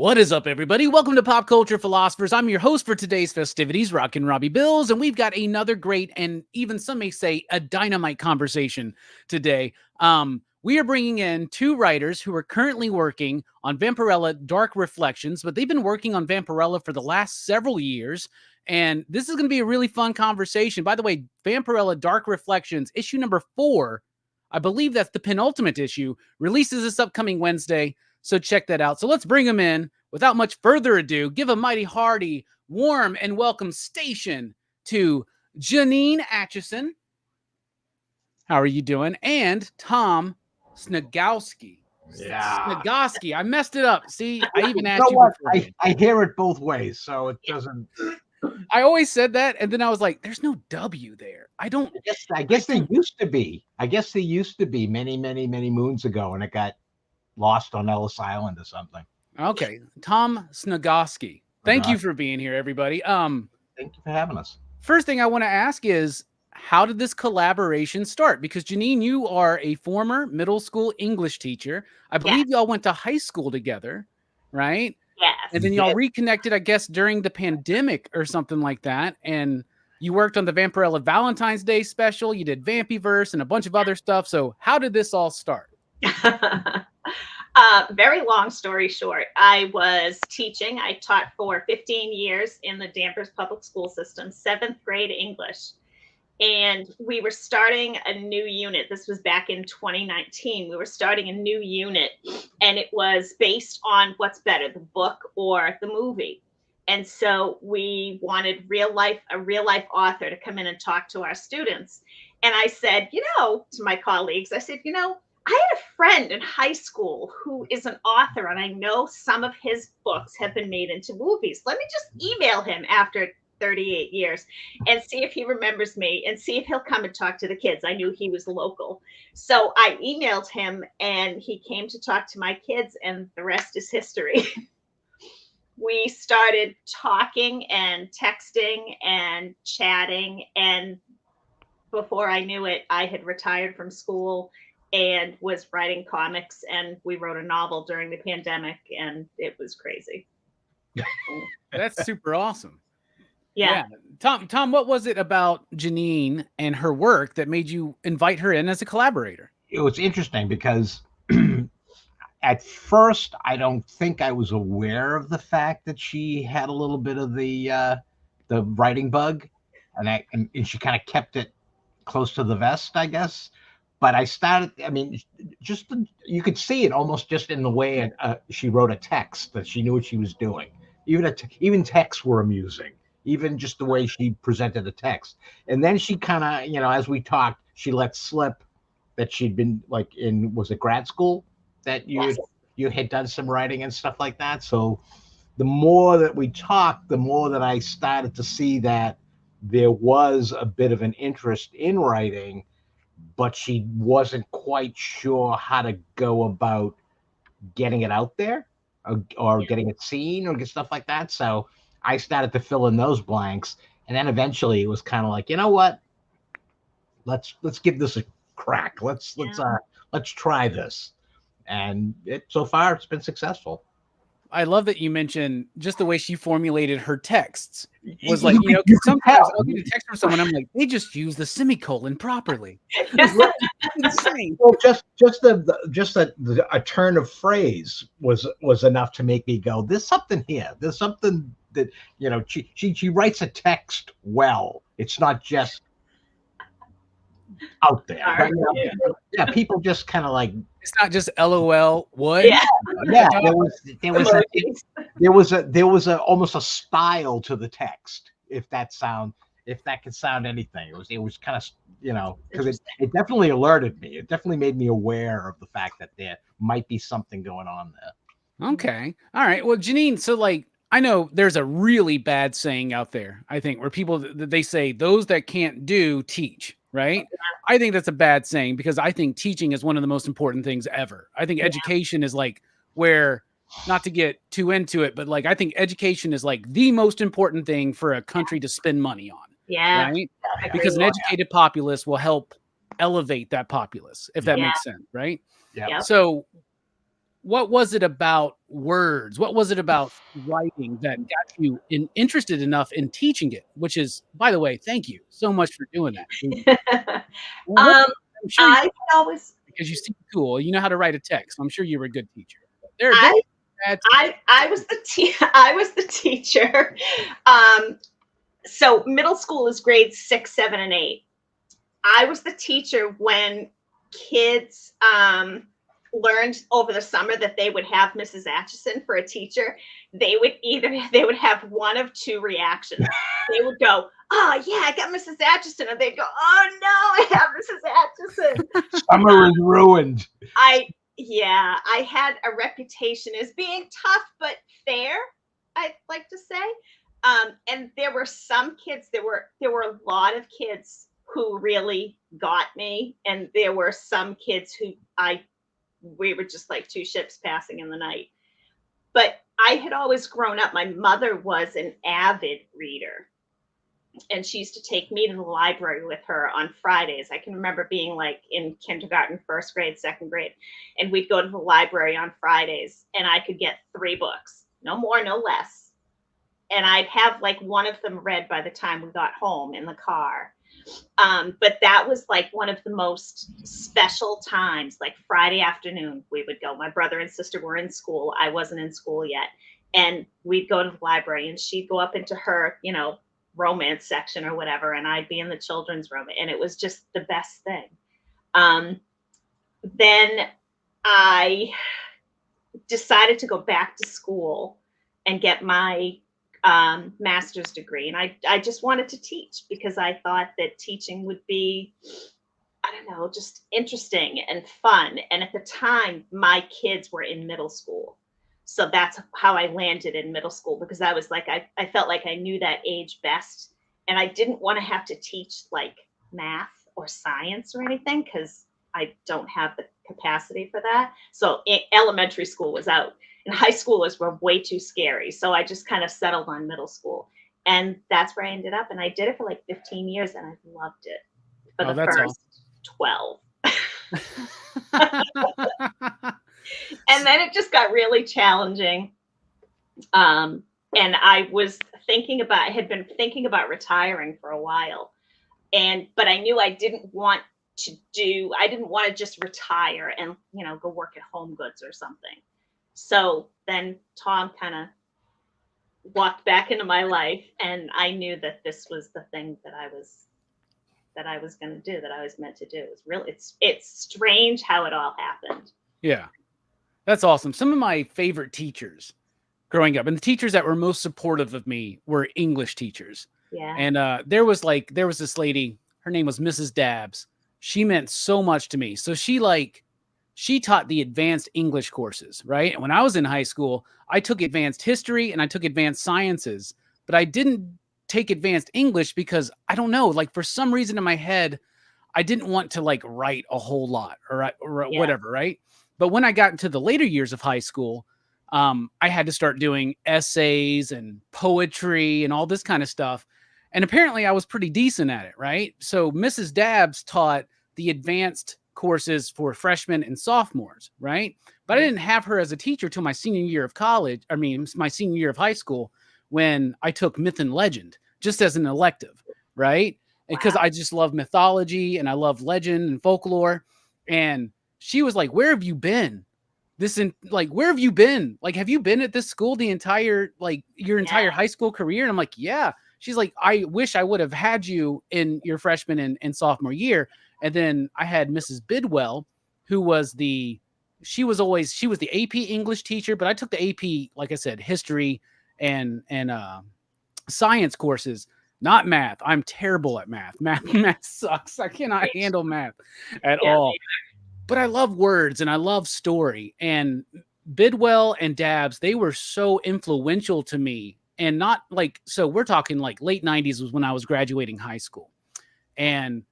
What is up, everybody? Welcome to Pop Culture Philosophers. I'm your host for today's festivities, Rockin Robbie Billups, and we've got another great and even some may say a dynamite conversation today. We are bringing in two writers who are currently working on Vampirella Dark Reflections, but they've been working on Vampirella for the last several years, and this is going to be a really fun conversation. By the way, Vampirella Dark Reflections, issue number 4, I believe that's the penultimate issue, releases this upcoming Wednesday. So check that out. So let's bring them in. Without much further ado, give a mighty hearty, warm, and welcome station to Jeannine Acheson. How are you doing? And Tom Sneigoski. Yeah. Sneigoski. I messed it up. See, I even asked you what? before. I hear it both ways, so it doesn't. I always said that, and then I was like, there's no W there. I guess there used to be. I guess there used to be many moons ago, and it got lost on Ellis Island or something. Okay. Tom Sniegoski. Thank you for being here, everybody. Thank you for having us. First thing I want to ask is, how did this collaboration start? Because Jeannine, you are a former middle school English teacher. I believe y'all went to high school together, right? Yes. And then y'all reconnected, I guess, during the pandemic or something like that. And you worked on the Vampirella Valentine's Day special. You did Vampyverse and a bunch of other stuff. So how did this all start? Very long story short, I was teaching. I taught for 15 years in the Danvers public school system, 7th grade English. And we were starting a new unit. This was back in 2019. We were starting a new unit, and it was based on what's better, the book or the movie. And so we wanted a real life author to come in and talk to our students. And I said, to my colleagues, I said, I had a friend in high school who is an author, and I know some of his books have been made into movies. Let me just email him after 38 years and see if he remembers me and see if he'll come and talk to the kids. I knew he was local. So I emailed him, and he came to talk to my kids, and the rest is history. We started talking and texting and chatting, and before I knew it, I had retired from school and was writing comics, and we wrote a novel during the pandemic, and it was crazy. That's super awesome. Yeah. Tom, what was it about Jeannine and her work that made you invite her in as a collaborator? It was interesting because at first I don't think I was aware of the fact that she had a little bit of the writing bug, and she kind of kept it close to the vest, I guess. But I started, you could see it almost just in the way she wrote a text, that she knew what she was doing. Even texts were amusing, even just the way she presented the text. And then she kind of, as we talked, she let slip that she'd been was it grad school that you had done some writing and stuff like that. So the more that we talked, the more that I started to see that there was a bit of an interest in writing, but she wasn't quite sure how to go about getting it out there or getting it seen or stuff like that. So I started to fill in those blanks. And then eventually it was kind of like, you know what? Let's give this a crack. Let's try this. And so far it's been successful. I love that you mentioned just the way she formulated her texts was like, because sometimes I'll get a text from someone, I'm like, they just use the semicolon properly. Insane. Well, just a turn of phrase was enough to make me go, there's something here. There's something that, she writes a text well. It's not just out there. But, people just kind of like, it's not just LOL. What? Yeah. There was almost a style to the text. If that could sound anything, it was kind of, because it definitely alerted me. It definitely made me aware of the fact that there might be something going on there. Okay. All right. Well, Jeannine, so I know there's a really bad saying out there, I think, where people, they say those that can't do teach. Right? I think that's a bad saying, because I think teaching is one of the most important things ever. I think education is where, not to get too into it, but I think education is the most important thing for a country to spend money on. Yeah. Right? Because an educated populace will help elevate that populace, if that makes sense. Right? Yeah. So what was it about words? What was it about writing that got you interested enough in teaching it? Which is, by the way, thank you so much for doing that. I'm sure I always, because you seem cool. You know how to write a text. I'm sure you were a good teacher. I was the teacher. So middle school is grades 6, 7, and 8. I was the teacher when kids learned over the summer that they would have Mrs. Acheson for a teacher. They would have one of two reactions. They would go, "Oh yeah, I got Mrs. Acheson," and they'd go, "Oh no, I have Mrs. Acheson." Summer is ruined. I had a reputation as being tough but fair, I'd like to say. And there were some kids, there were a lot of kids who really got me, and there were some kids who we were just like two ships passing in the night. But I had always grown up, my mother was an avid reader, and she used to take me to the library with her on Fridays. I can remember being like in kindergarten, first grade, second grade, and we'd go to the library on Fridays, and I could get 3 books, no more, no less. And I'd have like one of them read by the time we got home in the car. But that was like one of the most special times, like Friday afternoon, we would go. My brother and sister were in school. I wasn't in school yet. And we'd go to the library, and she'd go up into her, romance section or whatever, and I'd be in the children's room. And it was just the best thing. Then I decided to go back to school and get my master's degree. And I just wanted to teach because I thought that teaching would be, I don't know, just interesting and fun. And at the time, my kids were in middle school. So that's how I landed in middle school, because I was like, I felt like I knew that age best. And I didn't want to have to teach like math or science or anything, because I don't have the capacity for that. So elementary school was out. And high schoolers were way too scary. So I just kind of settled on middle school. And that's where I ended up. And I did it for like 15 years, and I loved it for the first 12. And then it just got really challenging. And I had been thinking about retiring for a while. But I knew I didn't want to just retire and, go work at Home Goods or something. So then Tom kind of walked back into my life, and I knew that this was the thing that I was going to do, that I was meant to do. It's strange how it all happened. Yeah, that's awesome. Some of my favorite teachers growing up, and the teachers that were most supportive of me, were English teachers. Yeah. And there was this lady, her name was Mrs. Dabbs. She meant so much to me. So she taught the advanced English courses, right? And when I was in high school, I took advanced history and I took advanced sciences, but I didn't take advanced English because, I don't know, like for some reason in my head, I didn't want to like write a whole lot or whatever, right? But when I got into the later years of high school, I had to start doing essays and poetry and all this kind of stuff. And apparently I was pretty decent at it, right? So Mrs. Dabbs taught the advanced courses for freshmen and sophomores, right? But I didn't have her as a teacher till my senior year of my senior year of high school, when I took myth and legend just as an elective, right? Because I just love mythology and I love legend and folklore. And she was like, "Where have you been? Where have you been? Like, have you been at this school the entire, your entire high school career?" And I'm like, "Yeah." She's like, "I wish I would have had you in your freshman and sophomore year." And then I had Mrs. Bidwell, who was the AP English teacher, but I took the AP, like I said, history and science courses, not math. I'm terrible at math. Math sucks. I cannot handle math at all. But I love words and I love story. And Bidwell and Dabbs, they were so influential to me. And not like, so we're talking like late 90s was when I was graduating high school. And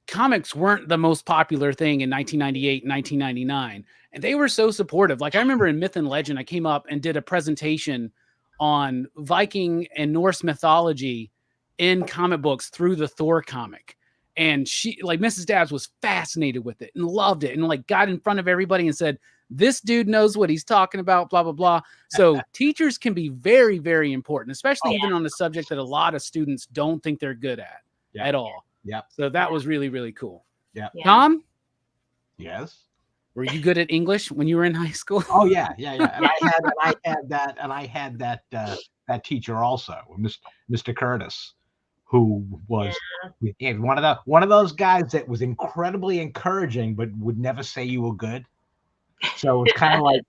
comics weren't the most popular thing in 1998, 1999. And they were so supportive. Like I remember in Myth and Legend, I came up and did a presentation on Viking and Norse mythology in comic books through the Thor comic. And she, like Mrs. Dabbs, was fascinated with it and loved it, and like got in front of everybody and said, this dude knows what he's talking about, blah, blah, blah. So teachers can be very, very important, especially even on a subject that a lot of students don't think they're good at all. Yeah. So that was really, really cool. Yeah. Tom? Yes. Were you good at English when you were in high school? Oh yeah. And I had that teacher also, Mr. Curtis, who was one of those guys that was incredibly encouraging, but would never say you were good. So it's kind of like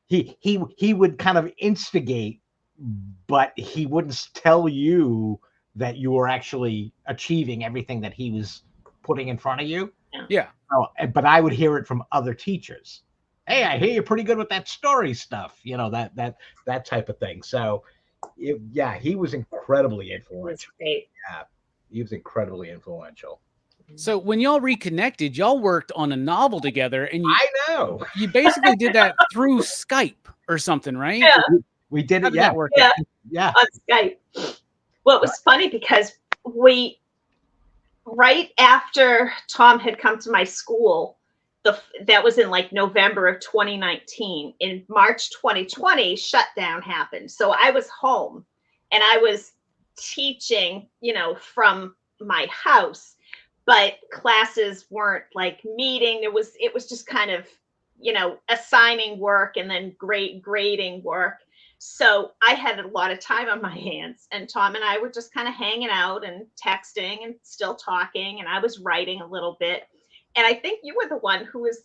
he would kind of instigate, but he wouldn't tell you that you were actually achieving everything that he was putting in front of you. Yeah. Oh, but I would hear it from other teachers. Hey, I hear you're pretty good with that story stuff, that type of thing. So, he was incredibly influential. Yeah, he was incredibly influential. So when y'all reconnected, y'all worked on a novel together, and I know you basically did that through Skype or something, right? Yeah, we did it. That work? Yeah, on Skype. Well, it was funny because right after Tom had come to my school, that was in like November of 2019. In March 2020, shutdown happened. So I was home and I was teaching, from my house, but classes weren't like meeting. It was just kind of, assigning work and then grading work. So I had a lot of time on my hands, and Tom and I were just kind of hanging out and texting and still talking. And I was writing a little bit. And I think you were the one who's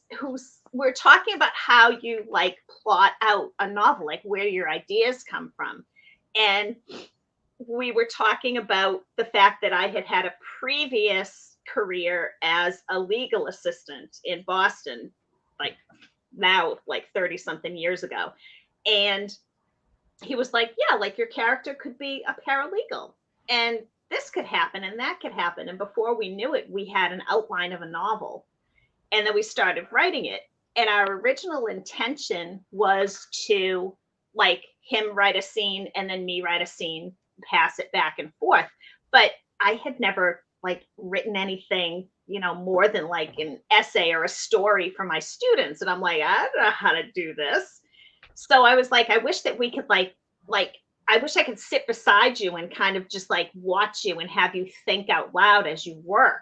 we're talking about how you like plot out a novel, like where your ideas come from. And we were talking about the fact that I had a previous career as a legal assistant in Boston, like 30 something years ago. And he was like, yeah, like your character could be a paralegal, and this could happen and that could happen. And before we knew it, we had an outline of a novel, and then we started writing it. And our original intention was to like him write a scene and then me write a scene, pass it back and forth. But I had never like written anything, more than like an essay or a story for my students. And I'm like, I don't know how to do this. So I was like, I wish that we could I wish I could sit beside you and kind of just like watch you and have you think out loud as you work.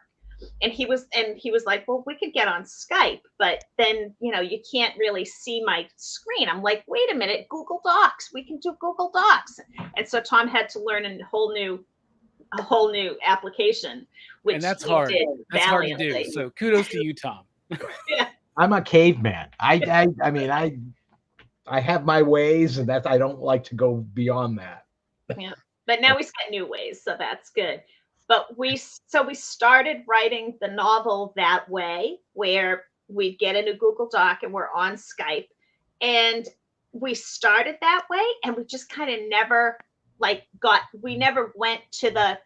And he was like, well, we could get on Skype, but then, you can't really see my screen. I'm like, wait a minute, Google Docs, we can do Google Docs. And so Tom had to learn a whole new application, which and that's hard. That's hard to do. So kudos to you, Tom. Yeah. I'm a caveman. I mean, I have my ways, and I don't like to go beyond that. Yeah, but now we've got new ways, so that's good. But we started writing the novel that way, where we'd get into Google Doc and we're on Skype, and we started that way, and we just kind of never we never went to the,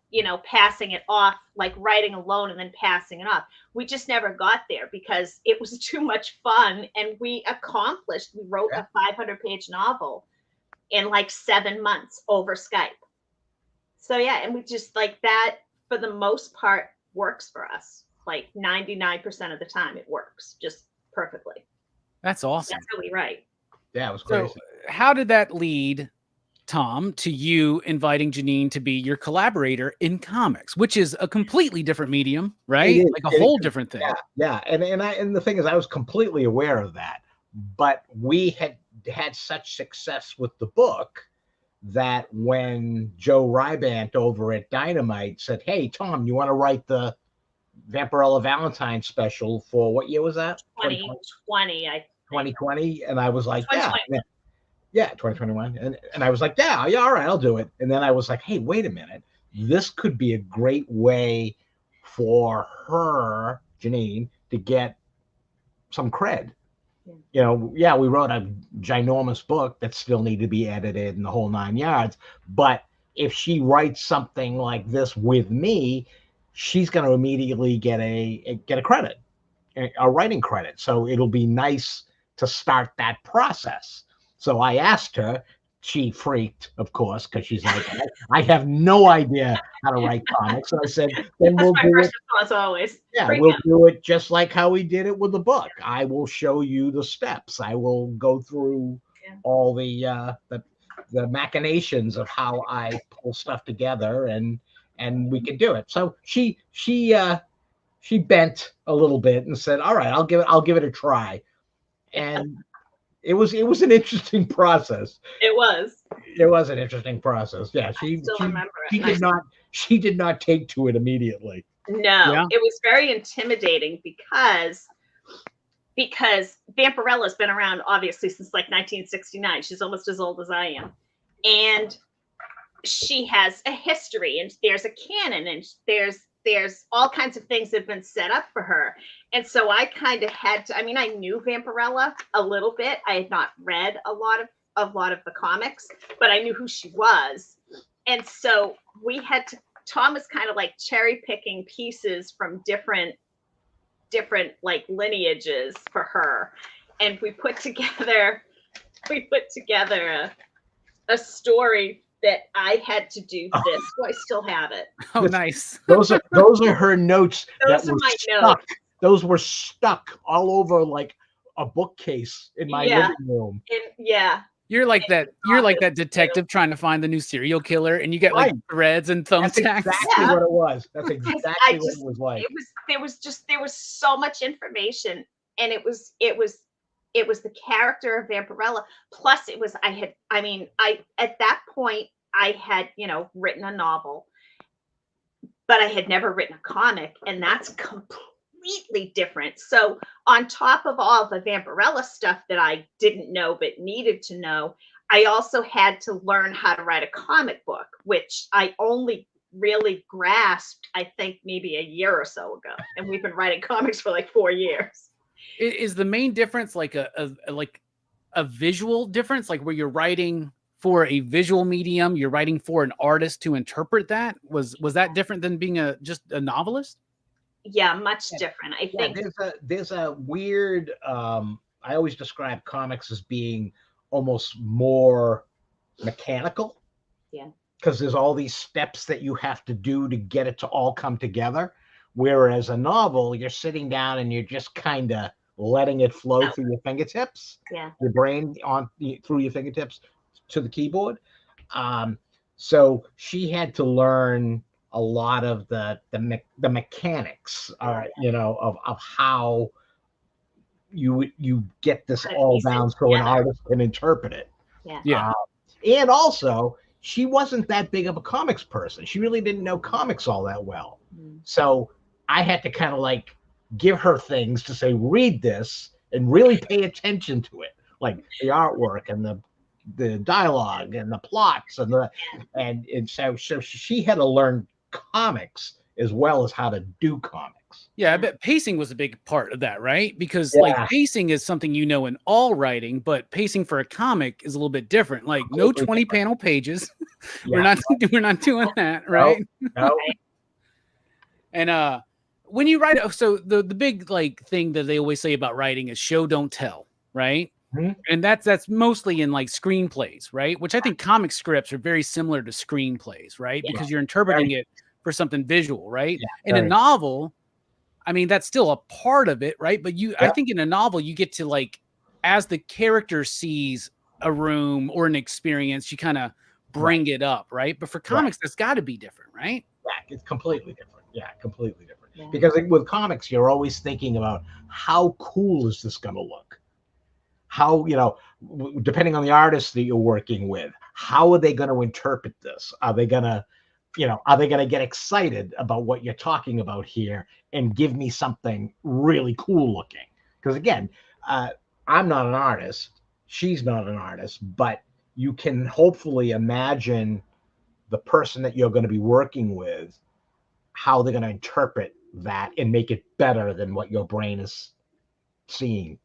passing it off, like writing alone and then passing it off. We just never got there because it was too much fun. And we wrote a 500-page novel in like 7 months over Skype. So yeah, and we just like that for the most part works for us. Like 99% of the time it works just perfectly. That's awesome. That's how we write. Yeah, it was crazy. So how did that lead, Tom, to you inviting Jeannine to be your collaborator in comics, which is a completely different medium, right? Like a whole different thing. Yeah. And the thing is, I was completely aware of that, but we had such success with the book that when Joe Rybant over at Dynamite said, hey, Tom, you want to write the Vampirella Valentine special for what year was that? 2020, I think. 2020. And I was like, yeah, 2021. And I was like, yeah, all right, I'll do it. And then I was like, hey, wait a minute. This could be a great way for her, Jeannine, to get some cred. We wrote a ginormous book that still needed to be edited and the whole 9 yards. But if she writes something like this with me, she's going to immediately get a credit, a writing credit. So it'll be nice to start that process. So I asked her she freaked, of course, because she's like, I have no idea how to write comics. And I said, then That's we'll my do first it. response always. Yeah, Freak we'll out. do it just like how we did it with the book. I will show you the steps. I will go through all the machinations of how I pull stuff together, and we could do it. So she bent a little bit and said, "All right, I'll give it a try." And it was an interesting process. It was. It was an interesting process. Yeah, I still remember she it. she did not take to it immediately. No, Yeah. it was very intimidating because Vampirella's been around obviously since like 1969. She's almost as old as I am. And she has a history, and there's a canon, and there's all kinds of things that have been set up for her. And so I kind of had to, I mean, I knew Vampirella a little bit. I had not read a lot of the comics, but I knew who she was. And so we had to, Tom was kind of like cherry picking pieces from different like lineages for her. And we put together a story that I had to do this. So I still have it. Oh, nice. Those are her notes. Those are my notes. Those were stuck all over like a bookcase in my living room. Yeah. You're like that. You're like that detective trying to find the new serial killer, and you get like threads and thumbtacks. That's exactly what it was. That's exactly what it was like. There was so much information, and it was the character of Vampirella. Plus, at that point I had written a novel, but I had never written a comic, and that's completely different. So on top of all the Vampirella stuff that I didn't know but needed to know, I also had to learn how to write a comic book, which I only really grasped, I think, maybe a year or so ago. And we've been writing comics for like 4 years. Is the main difference like a visual difference, like where you're writing for a visual medium, you're writing for an artist to interpret that? Was that different than being just a novelist? Yeah, much different. I think there's a weird. I always describe comics as being almost more mechanical. Yeah. Because there's all these steps that you have to do to get it to all come together. Whereas a novel, you're sitting down and you're just kind of letting it flow through your fingertips. Yeah. Your brain through your fingertips to the keyboard. So she had to learn a lot of the mechanics, of how you get this all down so an artist can interpret it. Yeah. And also, she wasn't that big of a comics person. She really didn't know comics all that well. So I had to kind of like give her things to say, read this and really pay attention to it, like the artwork and the dialogue and the plots and so she had to learn comics as well as how to do comics. Yeah, I bet pacing was a big part of that, right? Because like pacing is something in all writing, but pacing for a comic is a little bit different. Like no 20 panel pages. We're not doing that, right? No. And when you write, so the big like thing that they always say about writing is show don't tell, right? Mm-hmm. And that's mostly in like screenplays, right? Which I think comic scripts are very similar to screenplays, right? Yeah. Because you're interpreting it for something visual, right? Yeah, in a novel, I mean, that's still a part of it, right? But I think in a novel, you get to like, as the character sees a room or an experience, you kind of bring it up, right? But for comics, that's got to be different, right? Yeah, it's completely different. Yeah, completely different. Yeah. Because with comics, you're always thinking about how cool is this going to look? How, depending on the artist that you're working with, how are they going to interpret this? Are they going to get excited about what you're talking about here and give me something really cool looking? Because again, I'm not an artist. She's not an artist, but you can hopefully imagine the person that you're going to be working with, how they're going to interpret that and make it better than what your brain is seeing.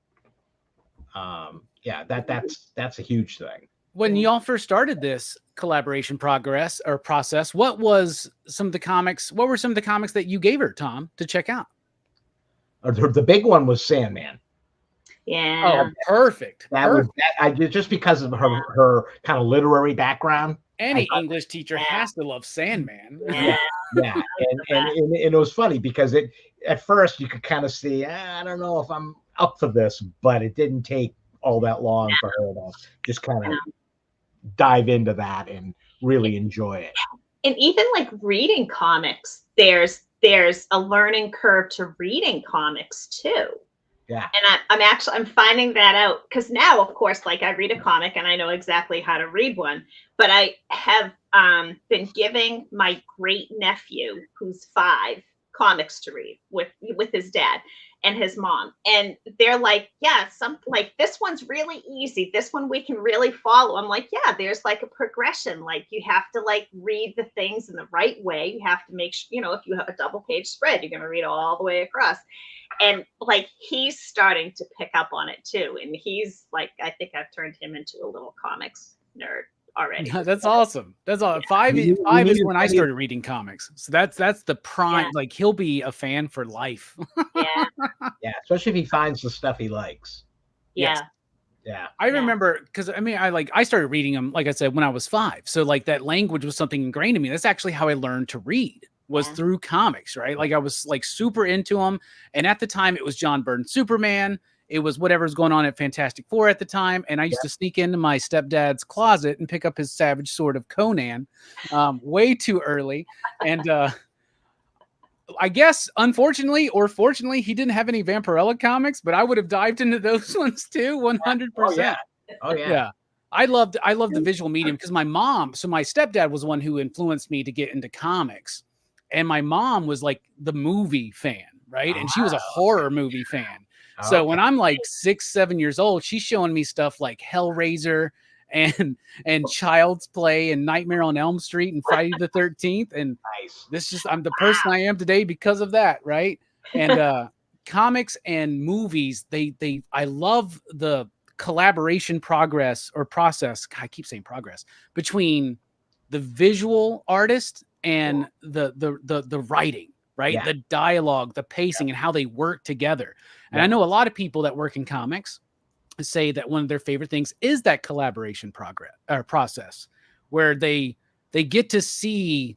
That's a huge thing. When y'all first started this collaboration process, what were some of the comics that you gave her, Tom, to check out? The big one was Sandman. Yeah. Perfect. That was just because of her kind of literary background. Any English teacher has to love Sandman. Yeah. And it was funny because at first you could kind of see, I don't know if I'm up for this, but it didn't take all that long for her to just kind of dive into that and really enjoy it. And even like reading comics, there's a learning curve to reading comics too. Yeah. And I'm finding that out because now, of course, like I read a comic and I know exactly how to read one, but I have been giving my great nephew, who's 5, comics to read with his dad and his mom. And they're like, yeah, like this one's really easy. This one we can really follow. I'm like, yeah, there's like a progression. Like you have to like read the things in the right way. You have to make sure, if you have a double page spread, you're going to read all the way across. And like he's starting to pick up on it too. And he's like, I think I've turned him into a little comics nerd already. That's awesome. That's all. 5 is when I started reading comics. So that's the prime. Yeah. Like he'll be a fan for life. Yeah. Yeah. Especially if he finds the stuff he likes. Yeah. Yes. Yeah. I remember because I started reading them, like I said, when I was 5. So like that language was something ingrained in me. That's actually how I learned to read. Was through comics, right? Like I was like super into them. And at the time it was John Byrne's Superman. It was whatever's going on at Fantastic Four at the time. And I used to sneak into my stepdad's closet and pick up his Savage Sword of Conan way too early. And I guess, unfortunately or fortunately, he didn't have any Vampirella comics, but I would have dived into those ones too, 100%. Oh yeah. I loved the visual medium because my stepdad was the one who influenced me to get into comics. And my mom was like the movie fan, right? And she was a horror movie fan. So when I'm like 6, 7 years old, she's showing me stuff like Hellraiser and Child's Play and Nightmare on Elm Street and Friday the 13th. And I'm the person I am today because of that, right? And comics and movies, I love the collaboration process. I keep saying progress between the visual artist and the writing, right? The dialogue, the pacing, and how they work together. And I know a lot of people that work in comics say that one of their favorite things is that collaboration process where they get to see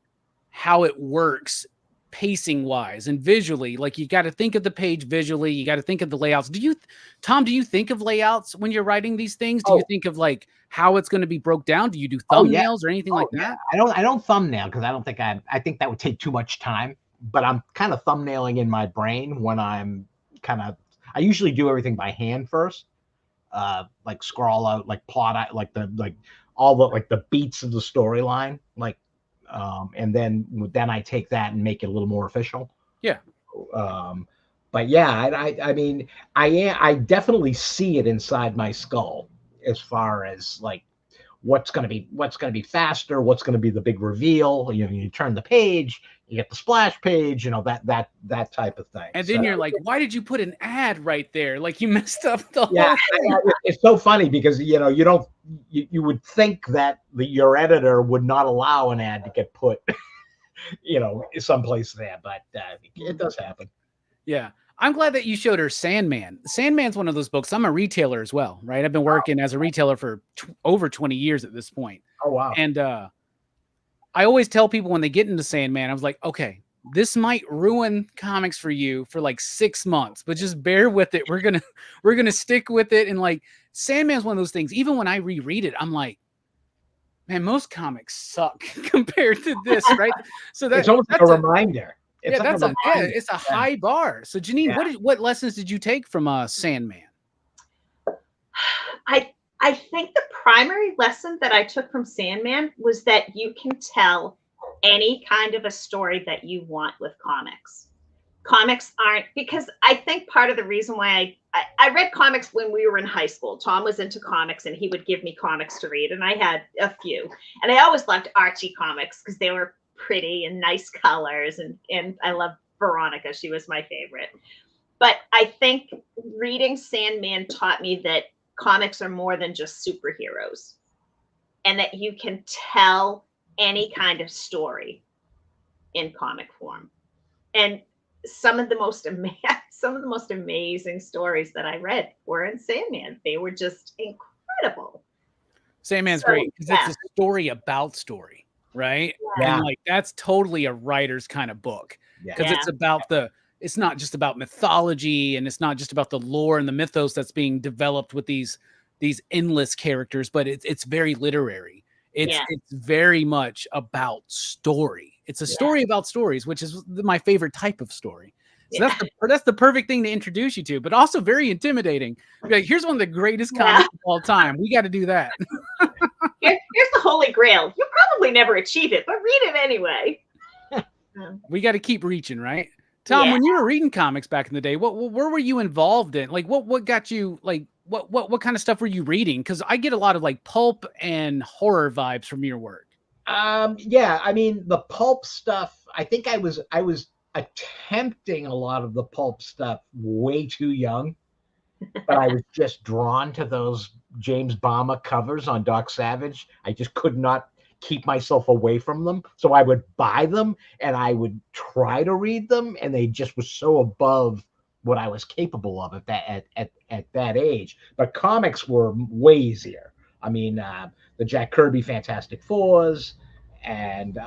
how it works pacing wise and visually. Like you got to think of the page visually. You got to think of the layouts. Tom, do you think of layouts when you're writing these things? Do you think of like how it's going to be broke down? Do you do thumbnails or anything like that? I don't thumbnail because I think that would take too much time, but I'm kind of thumbnailing in my brain when I usually do everything by hand first. Like scroll out, like plot out, like all the beats of the storyline, like and then I take that and make it a little more official. Yeah. But yeah, I mean, I definitely see it inside my skull as far as like what's going to be faster, what's going to be the big reveal. You turn the page, you get the splash page, that type of thing. And then you're like, why did you put an ad right there? Like you messed up the whole thing. It's so funny because you would think that your editor would not allow an ad to get put someplace there, but it does happen. Yeah. I'm glad that you showed her Sandman. Sandman's one of those books. I'm a retailer as well, right? I've been working as a retailer for over 20 years at this point. Oh, wow. And I always tell people when they get into Sandman, I was like, okay, this might ruin comics for you for like 6 months, but just bear with it. We're gonna stick with it. And like Sandman's one of those things. Even when I reread it, I'm like, man, most comics suck compared to this, right? So it's almost like a reminder. It's a high bar. So Jeannine, what lessons did you take from Sandman? I think the primary lesson that I took from Sandman was that you can tell any kind of a story that you want with comics. Comics aren't, because I think part of the reason why I read comics when we were in high school. Tom was into comics and he would give me comics to read, and I had a few. And I always loved Archie comics because they were pretty and nice colors, and I love Veronica. She was my favorite. But I think reading Sandman taught me that comics are more than just superheroes, and that you can tell any kind of story in comic form. And some of the most amazing stories that I read were in Sandman. They were just incredible. Sandman's great because it's a story about story, right? Yeah. And like that's totally a writer's kind of book because it's about it's not just about mythology and it's not just about the lore and the mythos that's being developed with these endless characters, but it's very literary. It's very much about story. It's a story about stories, which is my favorite type of story. So that's the perfect thing to introduce you to, but also very intimidating. Like, here's one of the greatest comics of all time. We got to do that. Here's the Holy Grail. You'll probably never achieve it, but read it anyway. We got to keep reaching, right? Tom, when you were reading comics back in the day, where were you involved in? Like, what got you, like, what kind of stuff were you reading? Because I get a lot of like pulp and horror vibes from your work. Yeah, I mean the pulp stuff. I think I was attempting a lot of the pulp stuff way too young, but I was just drawn to those James Bama covers on Doc Savage. I just could not keep myself away from them. So I would buy them and I would try to read them, and they just were so above what I was capable of at that age. But comics were way easier. I mean, the Jack Kirby Fantastic Fours, and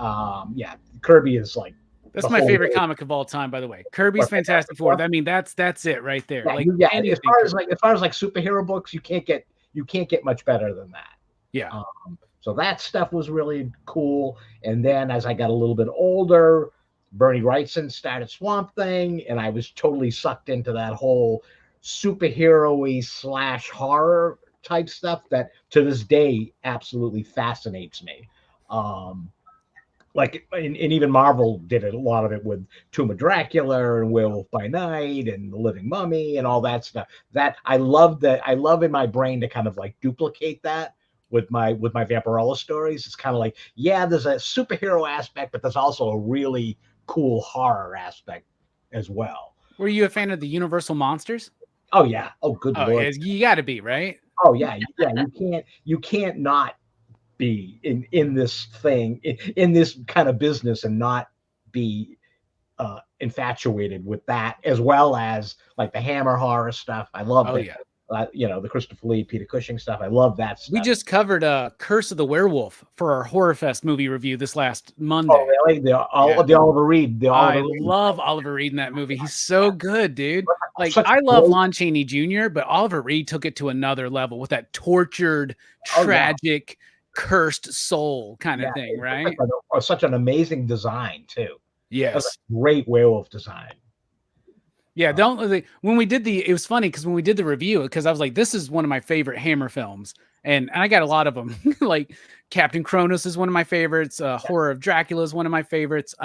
Kirby is like, that's my favorite comic of all time, by the way. Kirby's Fantastic Four. I mean, that's it right there. Yeah, as far as superhero books, you can't get much better than that. Yeah. So that stuff was really cool. And then as I got a little bit older, Bernie Wrightson started Swamp Thing, and I was totally sucked into that whole superhero-y / horror type stuff that to this day absolutely fascinates me. And even Marvel did a lot of it with Tomb of Dracula and Werewolf by Night and The Living Mummy and all that stuff. That I love in my brain to kind of like duplicate that with my Vampirella stories. It's kind of like, there's a superhero aspect, but there's also a really cool horror aspect as well. Were you a fan of the Universal Monsters? Oh yeah. Oh good Lord. You got to be, right? Oh yeah. You can't not be in this thing, in this kind of business, and not be infatuated with that, as well as like the Hammer horror stuff. I love it. The Christopher Lee, Peter Cushing stuff. I love that stuff. We just covered Curse of the Werewolf for our Horror Fest movie review this last Monday. Oh, really? The Oliver Reed. I love Oliver Reed in that movie. He's so good, dude. Like, I love Lon Chaney Jr., but Oliver Reed took it to another level with that tortured, tragic, cursed soul kind of thing, right? Such an amazing design, too. Yes. Great werewolf design. Yeah, when we did it was funny because when we did the review, because I was like, this is one of my favorite Hammer films, and I got a lot of them. Like Captain Kronos is one of my favorites. Horror of Dracula is one of my favorites.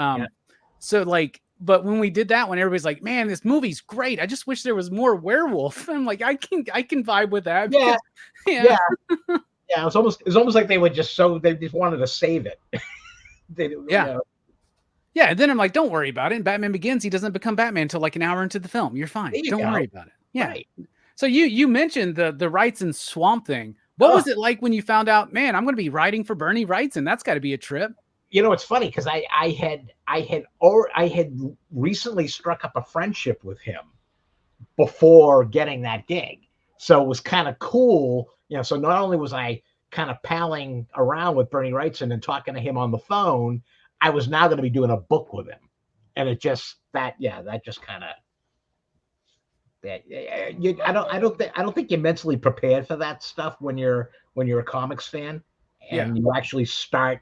So like, but when we did that one, everybody's like, man, this movie's great. I just wish there was more werewolf. I'm like, I can vibe with that. Because, yeah. It was almost like they just wanted to save it. Yeah, and then I'm like, don't worry about it. In Batman Begins, he doesn't become Batman until like an hour into the film. You're fine. Don't worry about it. Yeah. Right. So you mentioned the Wrightson Swamp Thing. What was it like when you found out, man, I'm going to be writing for Bernie Wrightson? That's got to be a trip. It's funny because I had recently struck up a friendship with him before getting that gig. So it was kind of cool. So not only was I kind of palling around with Bernie Wrightson and talking to him on the phone, I was now going to be doing a book with him, and I don't think you're mentally prepared for that stuff when you're a comics fan, and you actually start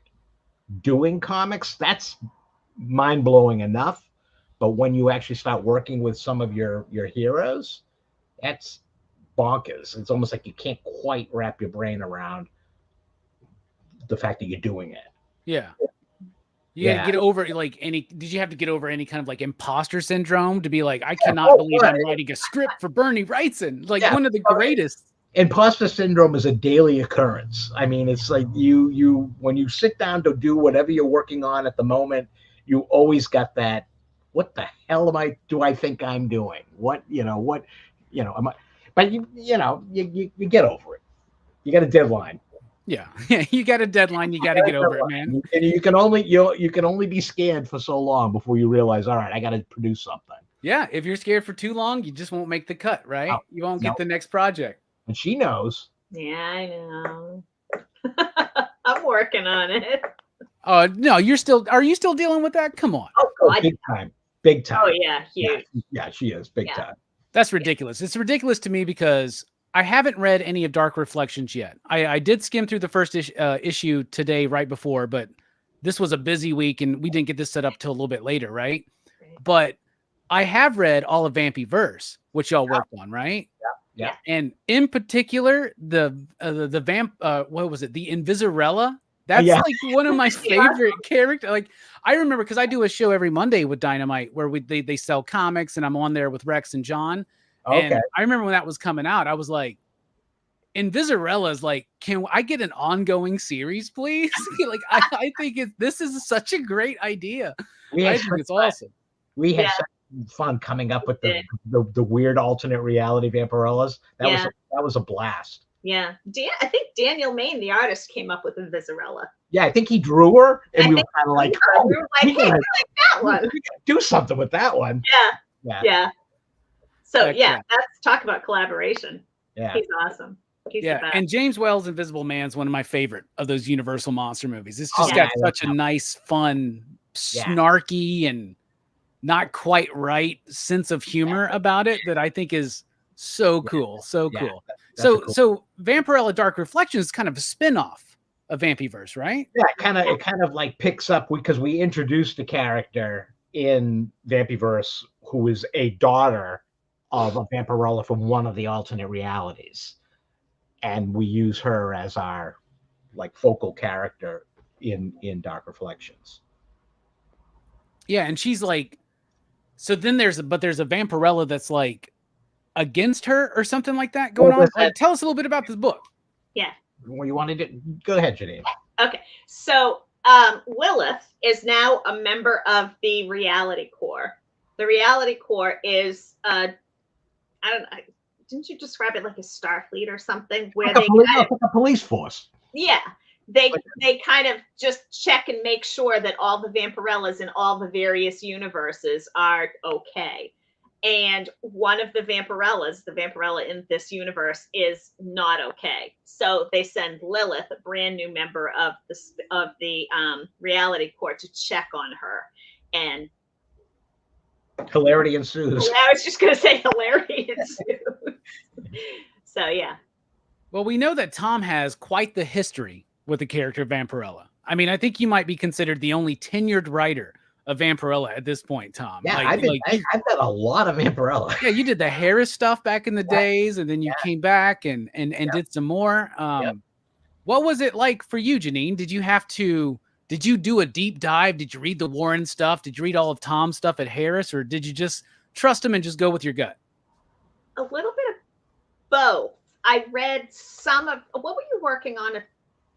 doing comics. That's mind blowing enough, but when you actually start working with some of your heroes, that's bonkers. It's almost like you can't quite wrap your brain around the fact that you're doing it. Yeah. You gotta get over did you have to get over any kind of like imposter syndrome to be like, I cannot believe I'm writing a script for Bernie Wrightson, one of the greatest. Imposter syndrome is a daily occurrence. I mean, it's like you when you sit down to do whatever you're working on at the moment, you always got that, what the hell do I think I'm doing? Am I, but you get over it. You got a deadline. Yeah, you got a deadline. You got to get over it, man. And you can only be scared for so long before you realize, all right, I got to produce something. Yeah, if you're scared for too long, you just won't make the cut, right? Oh, You won't no. get the next project. And she knows. Yeah, I know. I'm working on it. Oh no, are you still dealing with that? Come on. Oh, Oh, God. big time. Big time. Oh, yeah, huge. Yeah, she is big Yeah. time. That's ridiculous. It's ridiculous to me because I haven't read any of Dark Reflections yet. I did skim through the first issue today, right before, but this was a busy week and we didn't get this set up till a little bit later, right? But I have read all of Vampyverse, which y'all worked on, right? Yeah. And in particular, the what was it? The Invisirella. That's Yeah. like one of my favorite characters. Like I remember because I do a show every Monday with Dynamite where they sell comics and I'm on there with Rex and John. Okay. And I remember when that was coming out, I was like, Invisirella is like, can I get an ongoing series, please? Like I think this is such a great idea. I think it's awesome. We had such fun coming up with the weird alternate reality Vampirellas. That was a blast. Yeah. I think Daniel Main, the artist, came up with Invisirella. Yeah, I think he drew her, and we were kind of like, oh, we were like, hey, I like that one. We gotta do something with that one. Yeah. So Heck let's talk about collaboration. Yeah. He's awesome. He's the best. And James Whale's Invisible Man is one of my favorite of those Universal monster movies. It's just got such a nice, fun, snarky, and not quite right sense of humor about it that I think is so cool. So cool. So Vampirella Dark Reflections is kind of a spin-off of Vampyverse, right? Yeah, it kind of like picks up because we introduced a character in Vampyverse who is a daughter of a Vampirella from one of the alternate realities. And we use her as our like focal character in Dark Reflections. Yeah, and she's like, so then there's a Vampirella that's like against her or something like that going on. Like, tell us a little bit about this book. Yeah. What you wanted to go ahead, Jeannine. Okay. So Lilith is now a member of the Reality Corps. The Reality Corps is I don't know. Didn't you describe it like a Starfleet or something? Where like a police force. Yeah. They kind of just check and make sure that all the Vampirellas in all the various universes are okay. And one of the Vampirellas, the Vampirella in this universe, is not okay. So they send Lilith, a brand new member of the Reality Corps, to check on her. And hilarity ensues. I was just going to say hilarity ensues. So, yeah. Well, we know that Tom has quite the history with the character Vampirella. I mean, I think you might be considered the only tenured writer of Vampirella at this point, Tom. Yeah, I've done a lot of Vampirella. Yeah, you did the Harris stuff back in the days, and then you came back and did some more. What was it like for you, Jeannine? Did you do a deep dive? Did you read the Warren stuff? Did you read all of Tom's stuff at Harris, or did you just trust him and just go with your gut? A little bit of both. I read some of what were you working on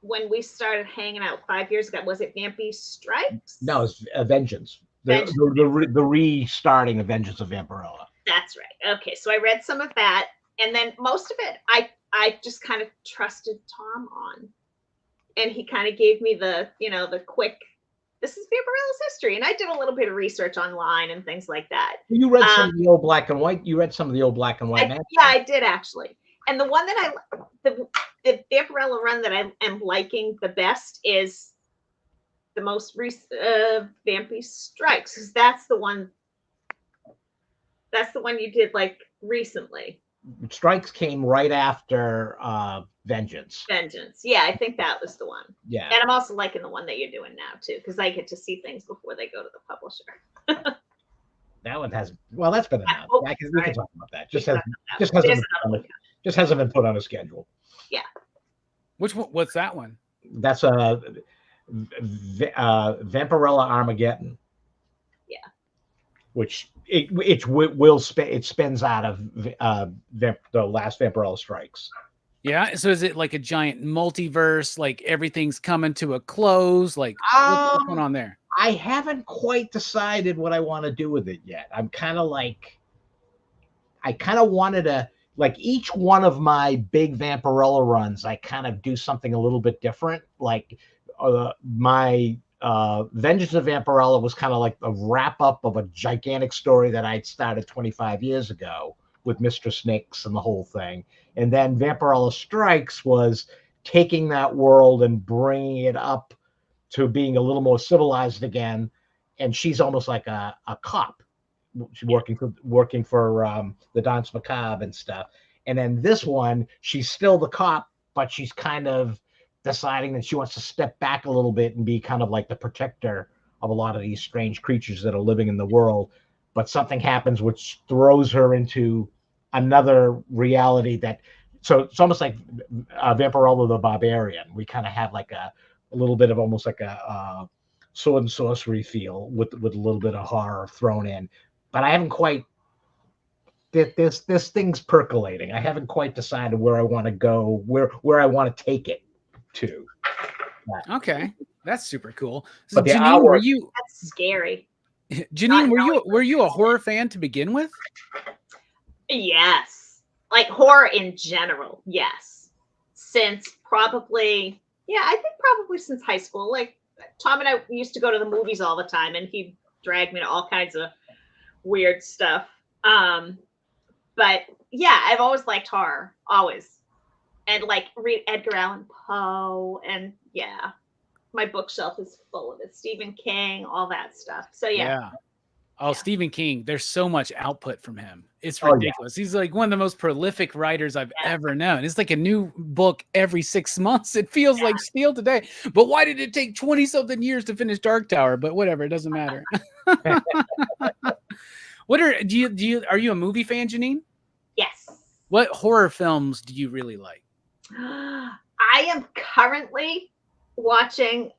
when we started hanging out 5 years ago? Was it Vampy Strikes? No, it's Vengeance. The restarting of Vengeance of Vampirella. That's right. Okay, so I read some of that, and then most of it I just kind of trusted Tom on, and he kind of gave me the quick. This is Vampirella's history, and I did a little bit of research online and things like that. You read some of the old black and white. You read some of the old black and white. Yeah, I did actually. And the one that the Vampirella run that I am liking the best is the most recent Vampy Strikes, because that's the one you did like recently. Strikes came right after Vengeance. Yeah, I think that was the one. Yeah. And I'm also liking the one that you're doing now too, because I get to see things before they go to the publisher. That one has that's been announced. We can talk about that. Just hasn't been put on a schedule. Yeah. Which one? What's that one? That's a Vampirella Armageddon. Yeah. Which it spins out of the last Vampirella Strikes. Yeah. So is it like a giant multiverse? Like everything's coming to a close? Like what's going on there? I haven't quite decided what I want to do with it yet. I'm kind of like, I kind of wanted to, like each one of my big Vampirella runs, I kind of do something a little bit different. Like my Vengeance of Vampirella was kind of like a wrap up of a gigantic story that I'd started 25 years ago with Mr. Snakes and the whole thing. And then Vampirella Strikes was taking that world and bringing it up to being a little more civilized again. And she's almost like a cop. She's working for the Danse Macabre and stuff. And then this one, she's still the cop, but she's kind of deciding that she wants to step back a little bit and be kind of like the protector of a lot of these strange creatures that are living in the world. But something happens which throws her into another reality so it's almost like Vampirella the Barbarian. We kind of have like a little bit of almost like a sword and sorcery feel with a little bit of horror thrown in. But I haven't quite, this thing's percolating. I haven't quite decided where I want to go, where I want to take it to. Okay, that's super cool. So But the Jeannine, That's scary. Jeannine, were you a horror fan to begin with? Yes. Like horror in general. Yes. Since probably since high school. Like Tom and I used to go to the movies all the time, and he'd drag me to all kinds of weird stuff. But yeah, I've always liked horror, always. And like read Edgar Allan Poe, and yeah, my bookshelf is full of it. Stephen King, all that stuff. So yeah. Oh, yeah. Stephen King, there's so much output from him. It's ridiculous. He's like one of the most prolific writers I've ever known. It's like a new book every 6 months. It feels like steel today. But why did it take 20-something years to finish Dark Tower? But whatever, it doesn't matter. Are you a movie fan, Jeannine? Yes. What horror films do you really like? I am currently watching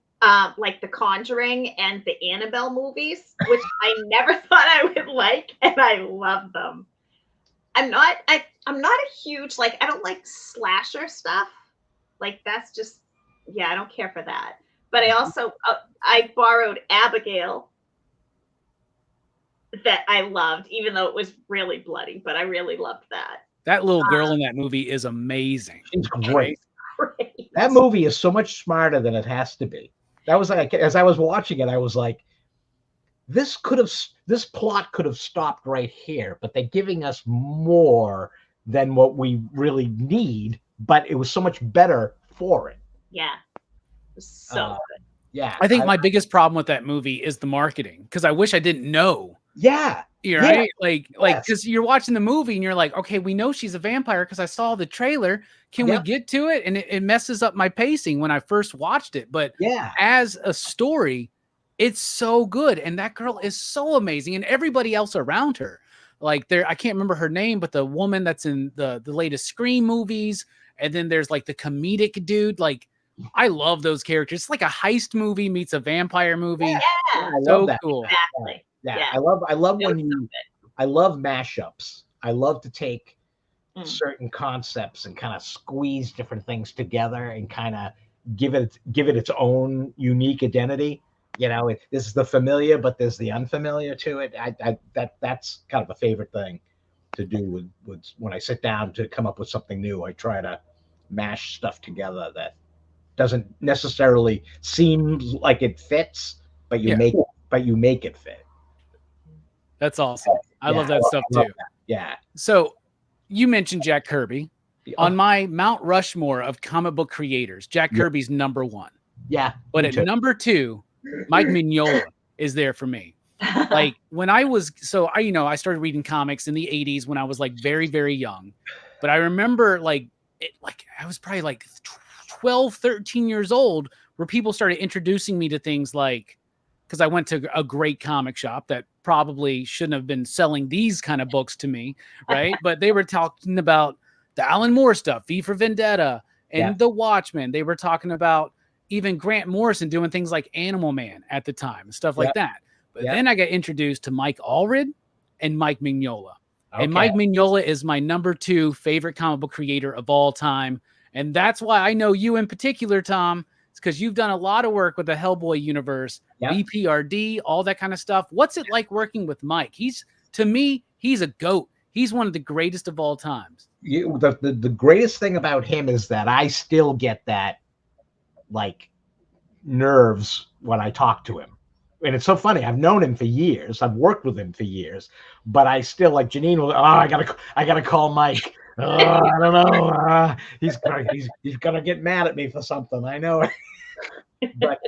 like The Conjuring and the Annabelle movies, which I never thought I would like, and I love them. I'm not a huge, like, I don't like slasher stuff. Like, that's just, yeah, I don't care for that. But I also I borrowed Abigail, that I loved, even though it was really bloody, but I really loved that. That little girl in that movie is amazing. She's great. That movie is so much smarter than it has to be. That was like, as I was watching it, I was like, this plot could have stopped right here, but they're giving us more than what we really need, but it was so much better for it. Yeah. So good. Yeah. I think my biggest problem with that movie is the marketing, because I wish I didn't know. Yeah. You're right. Like, because you're watching the movie and you're like, okay, we know she's a vampire because I saw the trailer. Can we get to it? And it messes up my pacing when I first watched it. But as a story, it's so good. And that girl is so amazing. And everybody else around her, like I can't remember her name, but the woman that's in the latest Scream movies. And then there's like the comedic dude. Like, I love those characters. It's like a heist movie meets a vampire movie. Yeah, I love that. Cool. Exactly. Yeah. I love I love mashups. I love to take certain concepts and kind of squeeze different things together and kind of give it its own unique identity. You know, this is the familiar, but there's the unfamiliar to it. That's kind of a favorite thing to do with when I sit down to come up with something new. I try to mash stuff together that doesn't necessarily seem like it fits, but you make it fit. That's awesome. I love that stuff too. Yeah. So you mentioned Jack Kirby. On my Mount Rushmore of comic book creators, Jack Kirby's number one. Yeah. But at number two, Mike Mignola is there for me. Like when I started reading comics in the 80s when I was like very, very young. But I remember I was probably like 12, 13 years old where people started introducing me to things like, because I went to a great comic shop that probably shouldn't have been selling these kind of books to me, right? But they were talking about the Alan Moore stuff, V for Vendetta, and The Watchmen. They were talking about even Grant Morrison doing things like Animal Man at the time, stuff like that. But then I got introduced to Mike Allred and Mike Mignola. Okay. And Mike Mignola is my number two favorite comic book creator of all time. And that's why I know you in particular, Tom. It's because you've done a lot of work with the Hellboy universe, BPRD, all that kind of stuff. What's it like working with Mike? To me, he's a GOAT. He's one of the greatest of all times. The greatest thing about him is that I still get that, like, nerves when I talk to him. And it's so funny. I've known him for years. I've worked with him for years, but I still, like Jeannine will, I gotta call Mike. I don't know. He's gonna get mad at me for something. I know. But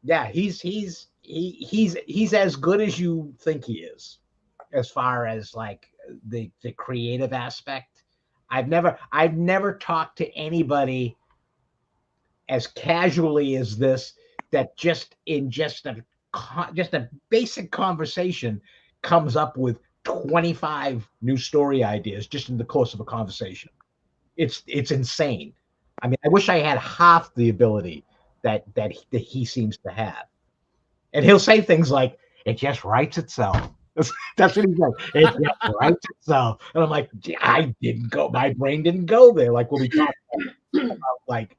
yeah, he's as good as you think he is, as far as like the creative aspect. I've never talked to anybody as casually as this, that just a basic conversation comes up with 25 new story ideas just in the course of a conversation. It's insane. I mean, I wish I had half the ability that he seems to have. And he'll say things like, "It just writes itself." That's what he says. It just writes itself. And I'm like, my brain didn't go there. Like, when we talk about, like,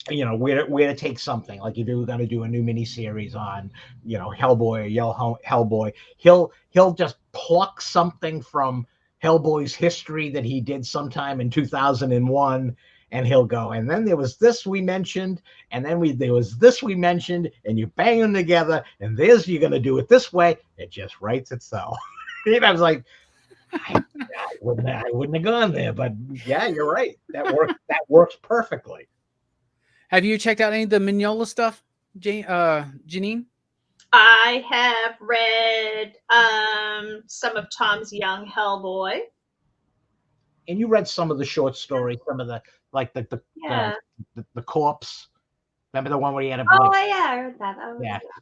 you know, where to take something. Like, if you were going to do a new miniseries on, you know, Hellboy or Yellow Hellboy, he'll just pluck something from Hellboy's history that he did sometime in 2001, and he'll go, and then there was this we mentioned, and then there was this we mentioned, and you bang them together, and you're going to do it this way. It just writes itself. And I was like, I wouldn't have gone there, but yeah, you're right. That works perfectly. Have you checked out any of the Mignola stuff, Jeannine? I have read some of Tom's Young Hellboy. And you read some of the short stories, some of the, like, the corpse. Remember the one where he had a Oh yeah, I read that.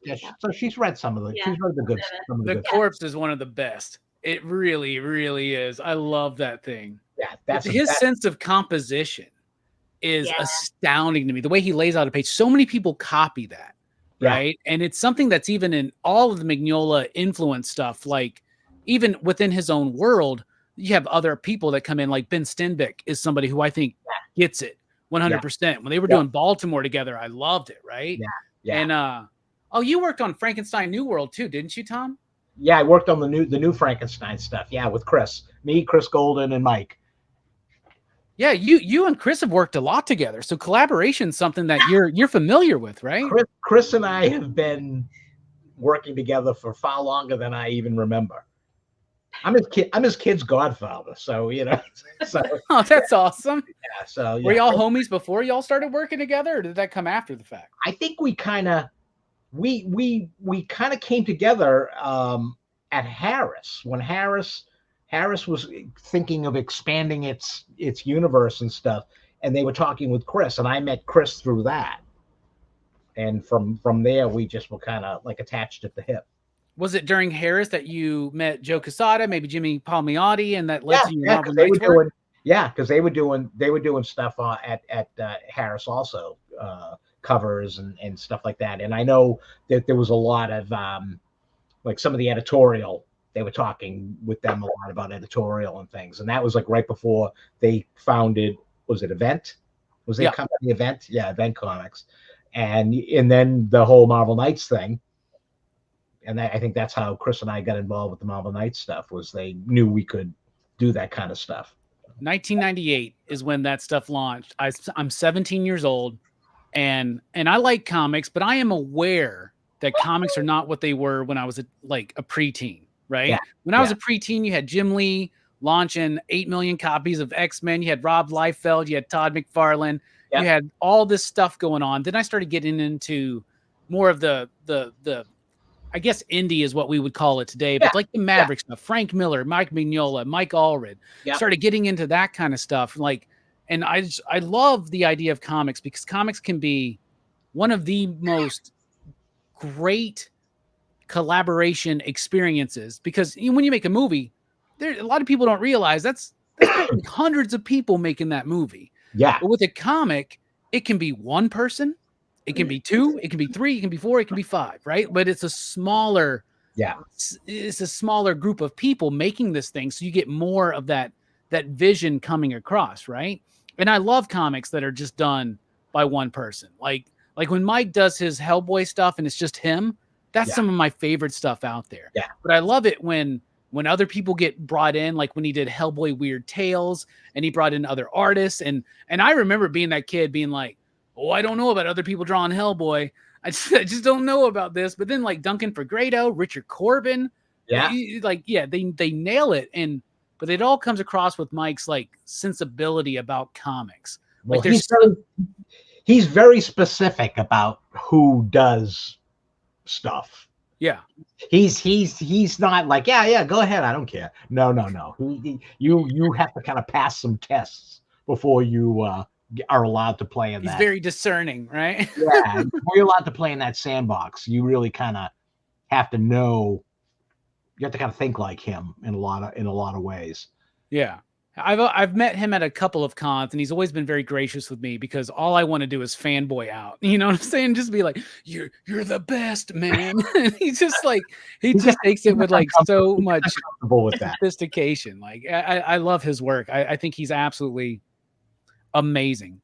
Yeah. So she's read some of the. She's read the good. The corpse is one of the best. It really, really is. I love that thing. Yeah, his sense of composition is astounding to me. The way he lays out a page. So many people copy that, right? And it's something that's even in all of the Mignola influence stuff. Like, even within his own world, you have other people that come in. Like Ben Stenbeck is somebody who I think gets it 100%. When they were doing Baltimore together, I loved it, right? And you worked on Frankenstein New World too, didn't you, Tom? Yeah, I worked on the new Frankenstein stuff. Yeah, with Chris Golden, and Mike. Yeah, you and Chris have worked a lot together. So collaboration is something that you're familiar with, right? Chris and I have been working together for far longer than I even remember. I'm his kid's godfather, so you know. So oh, that's awesome. Yeah. So were y'all homies before y'all started working together, or did that come after the fact? I think we kind of came together at Harris, when Harris was thinking of expanding its universe and stuff, and they were talking with Chris, and I met Chris through that, and from there we just were kind of like attached at the hip. Was it during Harris that you met Joe Quesada, maybe Jimmy Palmiotti, and that led to your Marvel they were doing, because they were doing stuff at Harris also, covers and stuff like that. And I know that there was a lot of like some of the editorial. They were talking with them a lot about editorial and things, and that was like right before they founded. Was it Event? Was their company Event? Yeah, Event Comics, and then the whole Marvel Knights thing. And I think that's how Chris and I got involved with the Marvel Knights stuff, was they knew we could do that kind of stuff. 1998 is when that stuff launched. I'm 17 years old, and I like comics, but I am aware that comics are not what they were when I was a preteen, right? Yeah. When I was a preteen, you had Jim Lee launching 8 million copies of X-Men. You had Rob Liefeld, you had Todd McFarlane, you had all this stuff going on. Then I started getting into more of the I guess indie is what we would call it today, but like the Maverick stuff, Frank Miller, Mike Mignola, Mike Allred, started getting into that kind of stuff. Like, and I love the idea of comics, because comics can be one of the most great collaboration experiences, because when you make a movie, a lot of people don't realize that's hundreds of people making that movie. Yeah. But with a comic, it can be one person. It can be 2, it can be 3, it can be 4, it can be 5, right? But it's a smaller, it's a smaller group of people making this thing, so you get more of that vision coming across, right? And I love comics that are just done by one person. Like when Mike does his Hellboy stuff and it's just him, that's some of my favorite stuff out there. Yeah. But I love it when other people get brought in, like when he did Hellboy Weird Tales and he brought in other artists. And I remember being that kid being like, oh, I don't know about other people drawing Hellboy. I just don't know about this. But then like Duncan Fegredo, Richard Corbin, Yeah. they nail it. But it all comes across with Mike's like sensibility about comics. Well, Like he's very specific about who does stuff. Yeah. He's not like, yeah, go ahead, I don't care. No. You have to kind of pass some tests before you are allowed to play in that. He's very discerning, right? Yeah, before you're allowed to play in that sandbox, you really kind of have to know. You have to kind of think like him in a lot of ways. Yeah. I've met him at a couple of cons, and he's always been very gracious with me because all I want to do is fanboy out. You know what I'm saying? Just be like, you're the best, man. He's just like, he just takes it with like so much sophistication. Like I love his work. I think he's absolutely amazing.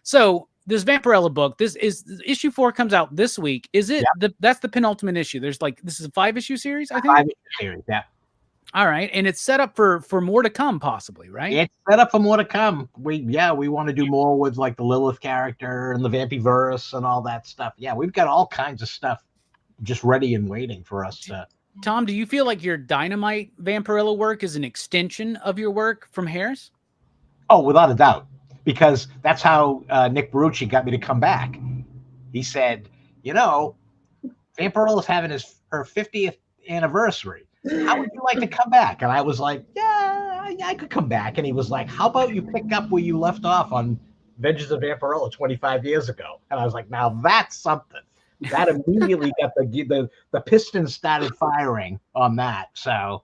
So this Vampirella book, this is issue 4 comes out this week. Is it that's the penultimate issue? There's like, this is a 5-issue series, I think. 5-issue series, yeah. All right, and it's set up for more to come, possibly, right? It's set up for more to come. We want to do more with like the Lilith character and the Vampyverse and all that stuff. Yeah, we've got all kinds of stuff just ready and waiting for us to. Tom, do you feel like your Dynamite Vampirella work is an extension of your work from Harris? Oh, without a doubt, because that's how Nick Barucci got me to come back. He said, Vampirella's having her 50th anniversary. How would you like to come back? And I was like, yeah, I could come back. And he was like, how about you pick up where you left off on Vengeance of Vampirella 25 years ago? And I was like, now that's something. That immediately got the pistons started firing on that. So,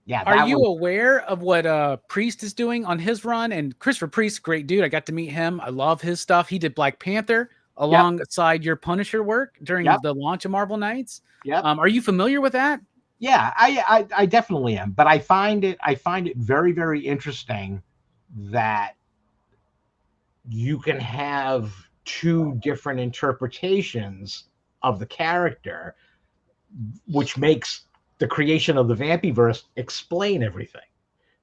yeah. Are you aware of what Priest is doing on his run? And Christopher Priest, great dude. I got to meet him. I love his stuff. He did Black Panther alongside your Punisher work during the launch of Marvel Knights. Yeah. Are you familiar with that? Yeah, I definitely am, but I find it very, very interesting that you can have two different interpretations of the character, which makes the creation of the Vampyverse explain everything.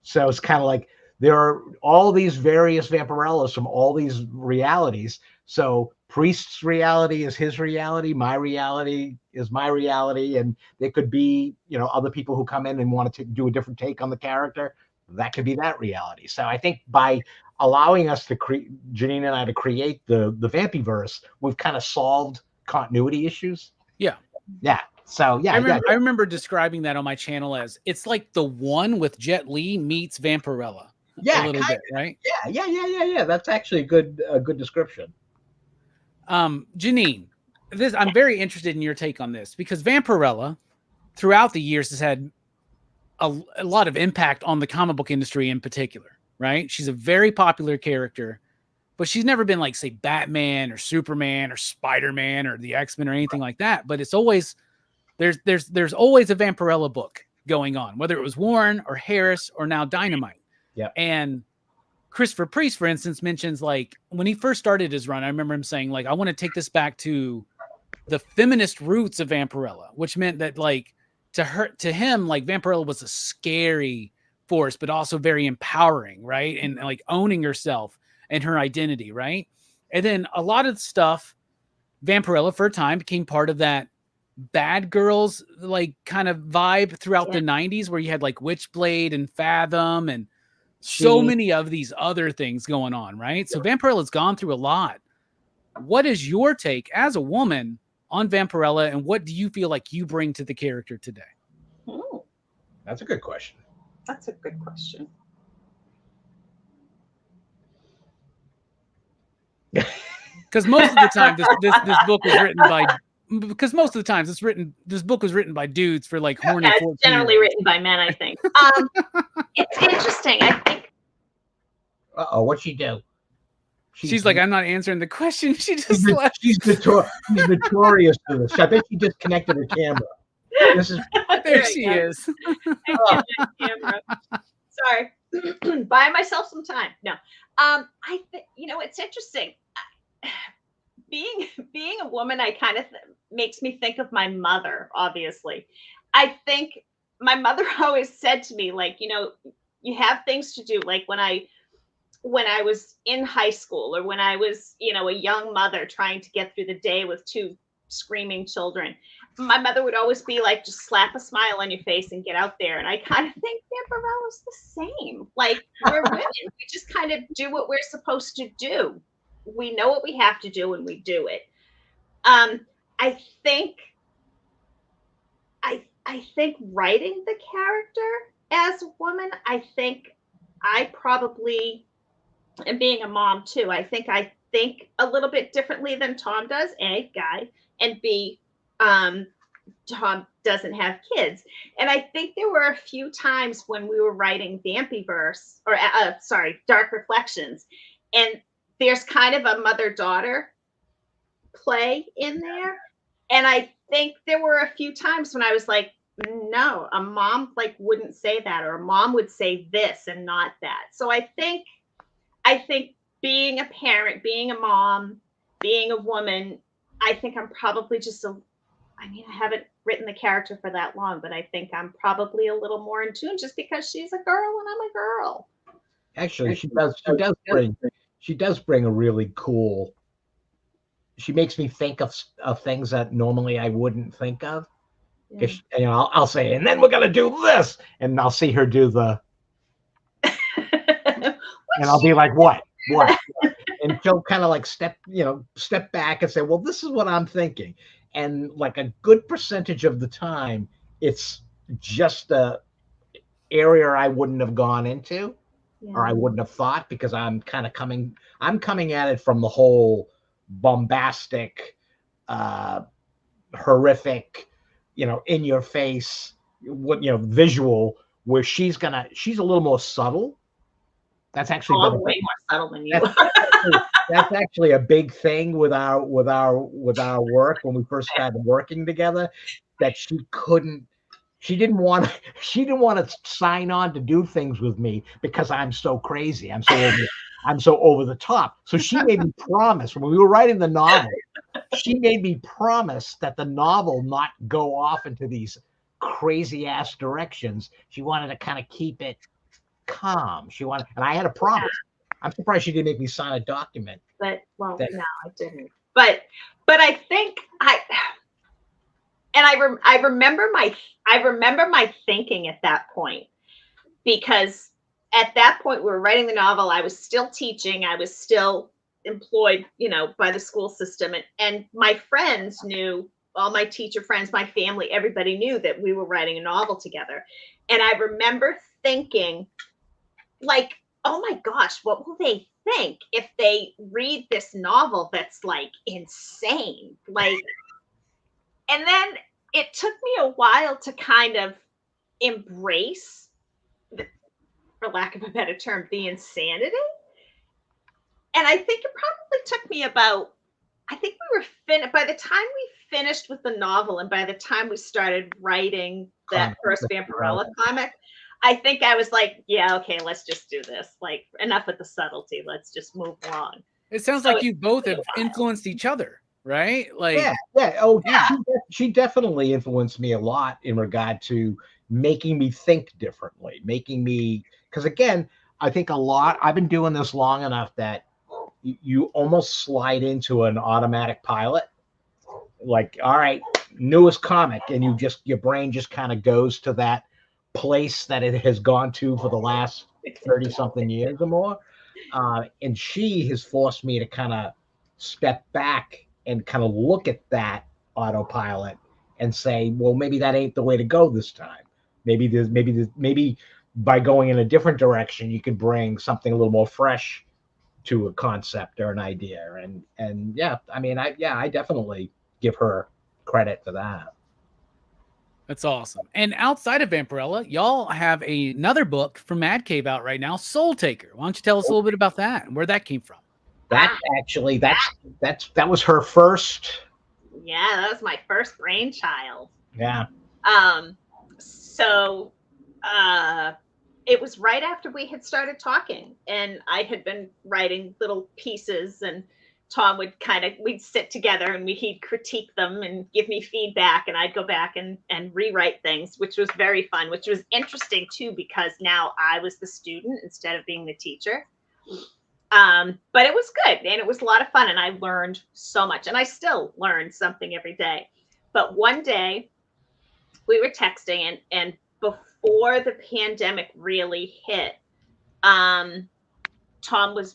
So it's kind of like there are all these various Vampirellas from all these realities. So Priest's reality is his reality, my reality is my reality, and there could be, other people who come in and want to do a different take on the character. That could be that reality. So I think by allowing us to Jeannine and I to create the Vampyverse, we've kind of solved continuity issues. Yeah. So I remember describing that on my channel as it's like the one with Jet Li meets Vampirella. Yeah, a little bit, right? Yeah. That's actually a good description. Jeannine, I'm very interested in your take on this because Vampirella throughout the years has had a lot of impact on the comic book industry in particular, right? She's a very popular character, but she's never been like, say, Batman or Superman or Spider-Man or the X-Men or anything like that. But it's always, there's always a Vampirella book going on, whether it was Warren or Harris or now Dynamite. Yeah. And Christopher Priest, for instance, mentions like when he first started his run, I remember him saying like, I want to take this back to the feminist roots of Vampirella, which meant that like to him, like Vampirella was a scary force, but also very empowering, right? And like owning herself and her identity, right? And then a lot of stuff, Vampirella for a time became part of that bad girls like kind of vibe throughout the 90s where you had like Witchblade and Fathom and so many of these other things going on, right? So Vampirella's gone through a lot. What is your take as a woman on Vampirella, and what do you feel like you bring to the character today? That's a good question. Because most of the time this book was written by this book was written by dudes for like horny. Yeah, it's generally written by men, I think. It's interesting. I think. What'd she do? She's like, I'm not answering the question. She just left. She's notorious for this. I bet she disconnected her camera. There she is. Sorry. Buy myself some time. No. I think it's interesting. Being a woman, I kind of makes me think of my mother. Obviously, I think my mother always said to me, like, you have things to do. Like when I when I was in high school, or when I was, you know, a young mother trying to get through the day with 2 screaming children, my mother would always be like, just slap a smile on your face and get out there. And I kind of think Vampirella's the same. Like, we're women. We just kind of do what we're supposed to do. We know what we have to do and we do it. I think writing the character as a woman, I think I probably, and being a mom too, I think a little bit differently than Tom does, A, guy, and B, Tom doesn't have kids. And I think there were a few times when we were writing Vampyverse, or Dark Reflections, and there's kind of a mother-daughter play in there. And I think there were a few times when I was like, no, a mom like wouldn't say that, or a mom would say this and not that. So I think being a parent, being a mom, being a woman, I think I'm probably just I haven't written the character for that long, but I think I'm probably a little more in tune just because she's a girl and I'm a girl. Actually, she does bring a really cool. She makes me think of things that normally I wouldn't think of. Yeah. You know, I'll say, and then we're gonna do this, and I'll see her do the, and I'll be like, what? And she'll kind of like step back and say, well, this is what I'm thinking. And like a good percentage of the time, it's just a area I wouldn't have gone into, or I wouldn't have thought, because I'm coming at it from the whole bombastic, horrific, in your face, visual, where she's a little more subtle. That's actually way more subtle than you. That's actually a big thing with our work when we first started working together, that she didn't want to sign on to do things with me because I'm so crazy. I'm so over the top. So she made me promise, when we were writing the novel, she made me promise that the novel not go off into these crazy ass directions. She wanted to kind of keep it calm. And I had a promise. I'm surprised she didn't make me sign a document. But no, I didn't. But I think I remember my thinking at that point, because at that point we were writing the novel. I was still teaching. I was still employed, by the school system, and my friends knew, all my teacher friends, my family, everybody knew that we were writing a novel together. And I remember thinking, like, oh my gosh, what will they think if they read this novel that's like insane? Like, and then it took me a while to kind of embrace, for lack of a better term, the insanity. And I think it probably took me about, I think we were by the time we finished with the novel, and by the time we started writing that first Vampirella comic, I think I was like, yeah, okay, let's just do this. Like, enough with the subtlety. Let's just move along. It sounds like you both have influeînced each other, right? Like, yeah. Oh, yeah. She definitely influenced me a lot in regard to making me think differently, because again, I think I've been doing this long enough that you almost slide into an automatic pilot. Like, all right, newest comic, and your brain just kind of goes to that place that it has gone to for the last 30 something years or more. And she has forced me to kind of step back and kind of look at that autopilot and say, well, maybe that ain't the way to go this time. Maybe by going in a different direction, you could bring something a little more fresh to a concept or an idea. And yeah, I definitely give her credit for that. That's awesome. And outside of Vampirella, y'all have another book from Mad Cave out right now, Soul Taker. Why don't you tell us a little bit about that and where that came from? That actually, that was her first. Yeah, that was my first brainchild. Yeah. So it was right after we had started talking, and I had been writing little pieces, and Tom would we'd sit together and he'd critique them and give me feedback, and I'd go back and rewrite things, which was very fun, which was interesting too, because now I was the student instead of being the teacher. But it was good and it was a lot of fun and I learned so much and I still learn something every day. But one day we were texting and before the pandemic really hit, Tom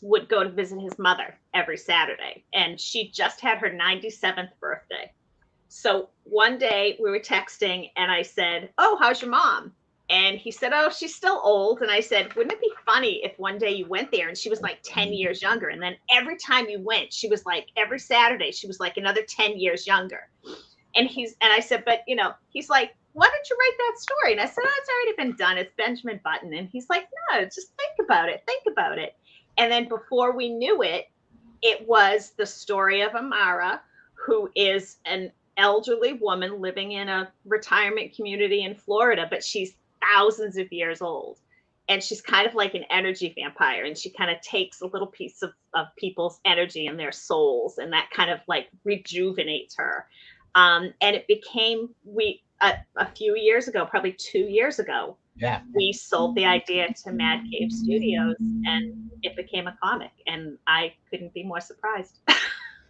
would go to visit his mother every Saturday and she just had her 97th birthday. So one day we were texting and I said, "Oh, how's your mom?" And he said, "Oh, she's still old." And I said, "Wouldn't it be funny if one day you went there and she was like 10 years younger?" And then every time you went, she was like, every Saturday, she was like another 10 years younger. And I said, "But he's like, why don't you write that story?" And I said, "Oh, it's already been done. It's Benjamin Button." And he's like, "No, just think about it. Think about it." And then before we knew it, it was the story of Amara, who is an elderly woman living in a retirement community in Florida, but she's thousands of years old. And she's kind of like an energy vampire. And she kind of takes a little piece of people's energy and their souls. And that kind of like rejuvenates her. And it became, a few years ago, probably 2 years ago, we sold the idea to Mad Cave Studios and it became a comic. And I couldn't be more surprised.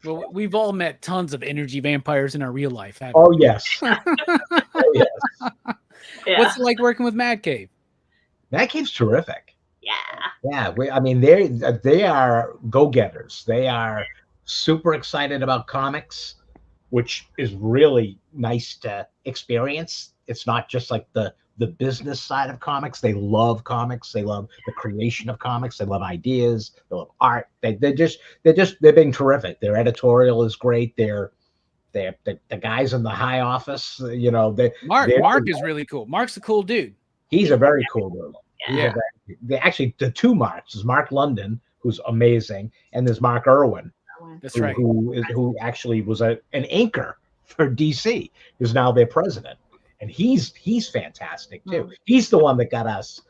Well, we've all met tons of energy vampires in our real life. Oh, yes. Oh, yes. Yeah. What's it like working with Mad Cave? Mad Cave's terrific. Yeah. Yeah. I mean, they are go-getters. They are super excited about comics, which is really nice to experience. It's not just like the business side of comics. They love comics. They love the creation of comics. They love ideas. They love art. They've been terrific. Their editorial is great. They're the guys in the high office. Mark is really cool. Mark's a cool dude. He's a very cool dude. Yeah. Actually, the two Marks is Mark London, who's amazing, and there's Mark Irwin. That's right. Who actually was an anchor for DC, who's now their president. And he's fantastic too. He's the one that got us.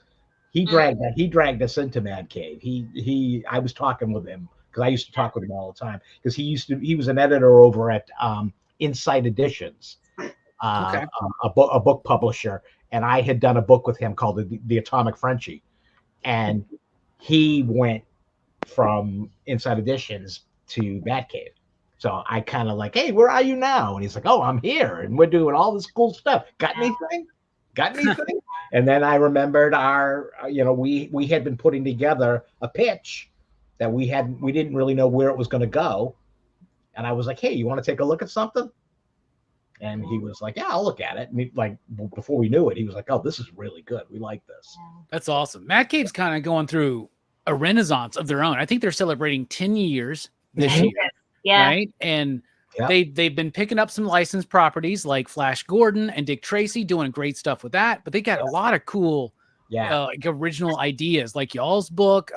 He dragged us into Mad Cave. I was talking with him because I used to talk with him all the time because he was an editor over at Insight Editions, a book publisher, and I had done a book with him called the Atomic Frenchie, and he went from Insight Editions to Mad Cave. So I kind of like, "Hey, where are you now?" And he's like, "Oh, I'm here, and we're doing all this cool stuff. Got anything? And then I remembered we had been putting together a pitch that we didn't really know where it was going to go. And I was like, "Hey, you want to take a look at something?" And he was like, "Yeah, I'll look at it." And before we knew it, he was like, "Oh, this is really good. We like this." That's awesome. Mad Cave's kind of going through a renaissance of their own. I think they're celebrating 10 years this year. Yeah. Right. And they've been picking up some licensed properties like Flash Gordon and Dick Tracy, doing great stuff with that. But they got a lot of cool like original ideas, like y'all's book.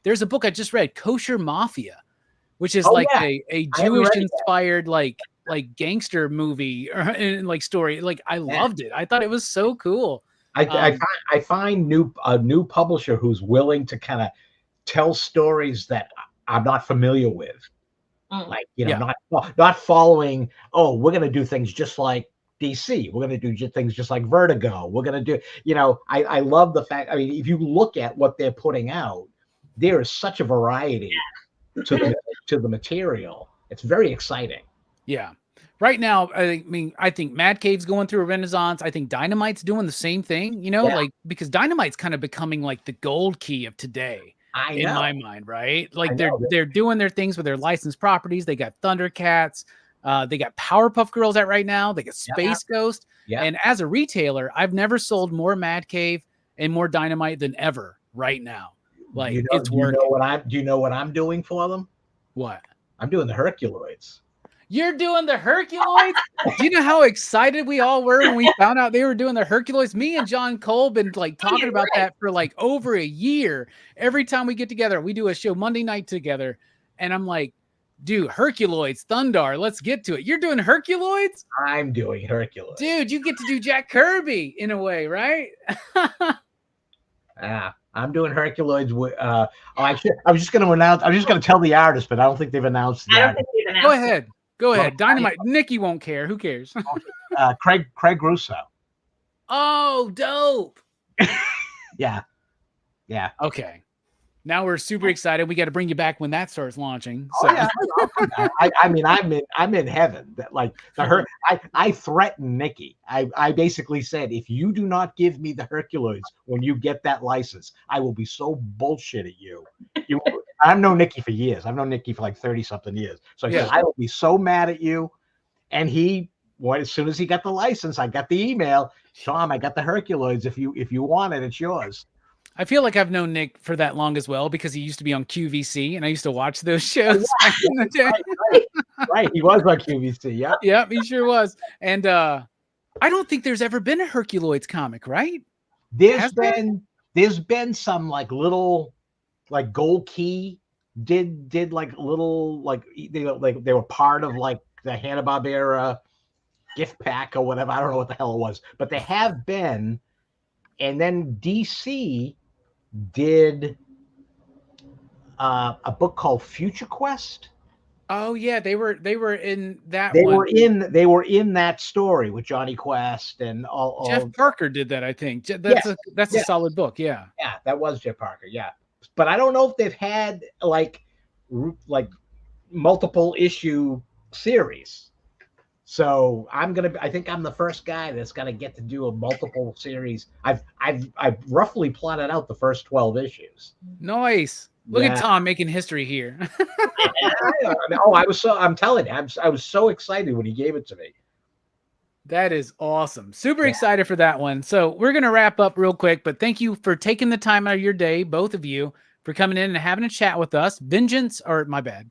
There's a book I just read, Kosher Mafia, which is a Jewish inspired like gangster movie and like story. Like I loved it. I thought it was so cool. I find a new publisher who's willing to kind of tell stories that I'm not familiar with. Like, not following, we're going to do things just like DC. We're going to do things just like Vertigo. We're going to do, I love the fact, I mean, if you look at what they're putting out, there is such a variety to the material. It's very exciting. Yeah. Right now, I think Mad Cave's going through a renaissance. I think Dynamite's doing the same thing, like because Dynamite's kind of becoming like the gold key of today. In my mind, right? Like they're doing their things with their licensed properties. They got Thundercats, they got Powerpuff Girls out right now. They got Space Ghost. Yeah. And as a retailer, I've never sold more Mad Cave and more Dynamite than ever right now. Like it's working. Do you know what I'm doing for them? What? I'm doing the Herculoids. You're doing the Herculoids? Do you know how excited we all were when we found out they were doing the Herculoids? Me and John Cole been like talking about that for like over a year. Every time we get together, we do a show Monday night together. And I'm like, dude, Herculoids, Thundar, let's get to it. You're doing Herculoids? I'm doing Herculoids. Dude, you get to do Jack Kirby in a way, right? I'm doing Herculoids. I was just going to announce. I'm just going to tell the artist, but I don't think they've announced. Go ahead. Dynamite. Nikki won't care. Who cares? Craig Russo. Oh, dope. Yeah. Okay. Now we're super excited. We got to bring you back when that starts launching. So. Oh, yeah. I mean, I'm in heaven. That like I threatened Nikki. I basically said, if you do not give me the Herculoids when you get that license, I will be so bullshit at you. I've known Nikki for years. I've known Nikki for like 30-something years. So I said, I will be so mad at you. And as soon as he got the license, I got the email. Tom, I got the Herculoids. If you want it, it's yours. I feel like I've known Nick for that long as well, because he used to be on QVC and I used to watch those shows back in the day. Right. He was on QVC. Yeah. Yep, he sure was. And I don't think there's ever been a Herculoids comic, right? There's been some like little, like Gold Key did like little, like they were part of like the Hanna-Barbera gift pack or whatever. I don't know what the hell it was, but they have been. And then DC did a book called Future Quest. Oh yeah, they were in that. They were in that story with Johnny Quest and all. Jeff Parker did that, I think. That's a solid book. Yeah. Yeah, that was Jeff Parker. Yeah, but I don't know if they've had like multiple issue series. So I think I'm the first guy that's gonna get to do a multiple series. I've roughly plotted out the first 12 issues. Nice. Look at Tom making history here. I'm telling you, I was so excited when he gave it to me. That is awesome. Super excited for that one. So we're gonna wrap up real quick, but thank you for taking the time out of your day, both of you, for coming in and having a chat with us. Vengeance of Vampirella.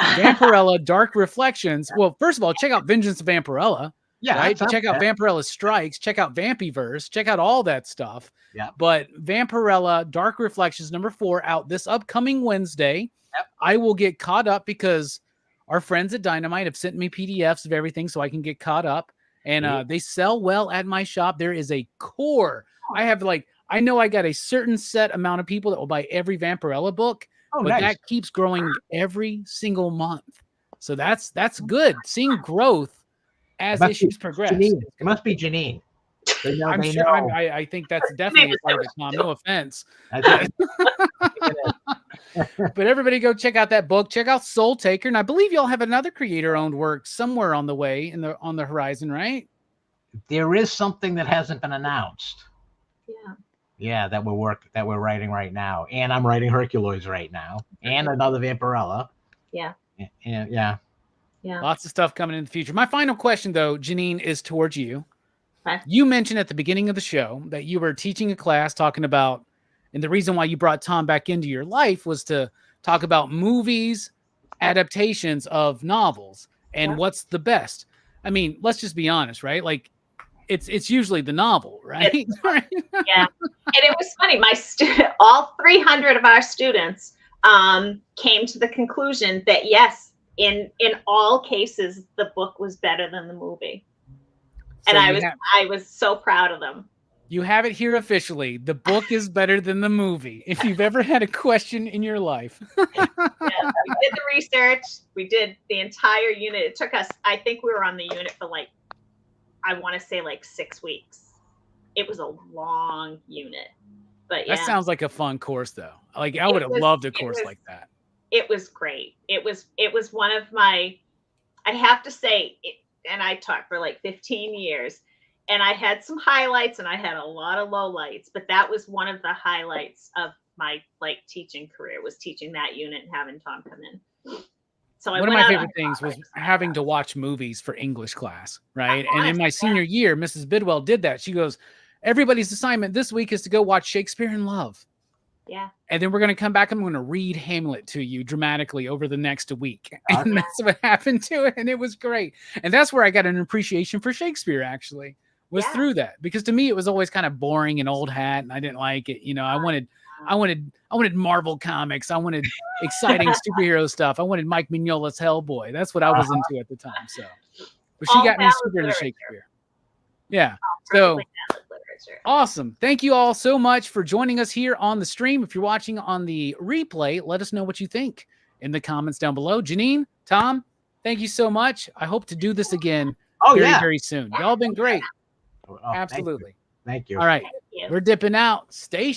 Vampirella Dark Reflections. Well, first of all, check out Vengeance of Vampirella. Yeah. Right? Check out Vampirella Strikes. Check out Vampyverse. Check out all that stuff. Yeah. But Vampirella Dark Reflections #4 out this upcoming Wednesday. Yep. I will get caught up because our friends at Dynamite have sent me PDFs of everything so I can get caught up. And they sell well at my shop. There is a core. I know I got a certain set amount of people that will buy every Vampirella book. Oh, but nice. that keeps growing every single month. So that's good. Seeing growth as issues progress. It must be Jeannine. I'm sure. I think that's definitely a part of it, Tom. No offense. But everybody go check out that book. Check out Soul Taker. And I believe y'all have another creator-owned work somewhere on the way on the horizon, right? There is something that hasn't been announced. Yeah. Yeah, that we're writing right now. And I'm writing Herculoids right now. And another Vampirella. Yeah. And yeah. Lots of stuff coming in the future. My final question, though, Jeannine, is towards you. Okay. You mentioned at the beginning of the show that you were teaching a class talking about, and the reason why you brought Tom back into your life was to talk about movies, adaptations of novels, and what's the best. I mean, let's just be honest, right? Like, it's usually the novel, right? Yeah. And it was funny. All 300 of our students came to the conclusion that yes, in all cases, the book was better than the movie. So and I was so proud of them. You have it here officially. The book is better than the movie. If you've ever had a question in your life. We did the research. We did the entire unit. It took us, I think we were on the unit for I want to say 6 weeks. It was a long unit, but that sounds like a fun course though. I would have loved a course like that. It was great. It was one of my, I have to say, and I taught for 15 years, and I had some highlights and I had a lot of lowlights, but that was one of the highlights of my teaching career, was teaching that unit and having Tom come in. So one of my favorite things was having to watch movies for English class, right? And in my senior year, Mrs. Bidwell did that. She goes, everybody's assignment this week is to go watch Shakespeare in Love. Yeah. And then we're going to come back. I'm going to read Hamlet to you dramatically over the next week. And that's what happened to it. And it was great. And that's where I got an appreciation for Shakespeare, actually, was through that. Because to me, it was always kind of boring and old hat. And I didn't like it. You know, I wanted Marvel comics. I wanted exciting superhero stuff. I wanted Mike Mignola's Hellboy. That's what I was into at the time. So, but she got me super into Shakespeare. Yeah. So awesome. Thank you all so much for joining us here on the stream. If you're watching on the replay, let us know what you think in the comments down below. Jeannine, Tom, thank you so much. I hope to do this again very soon. Y'all been great. Absolutely. Thank you. All right. We're dipping out. Stay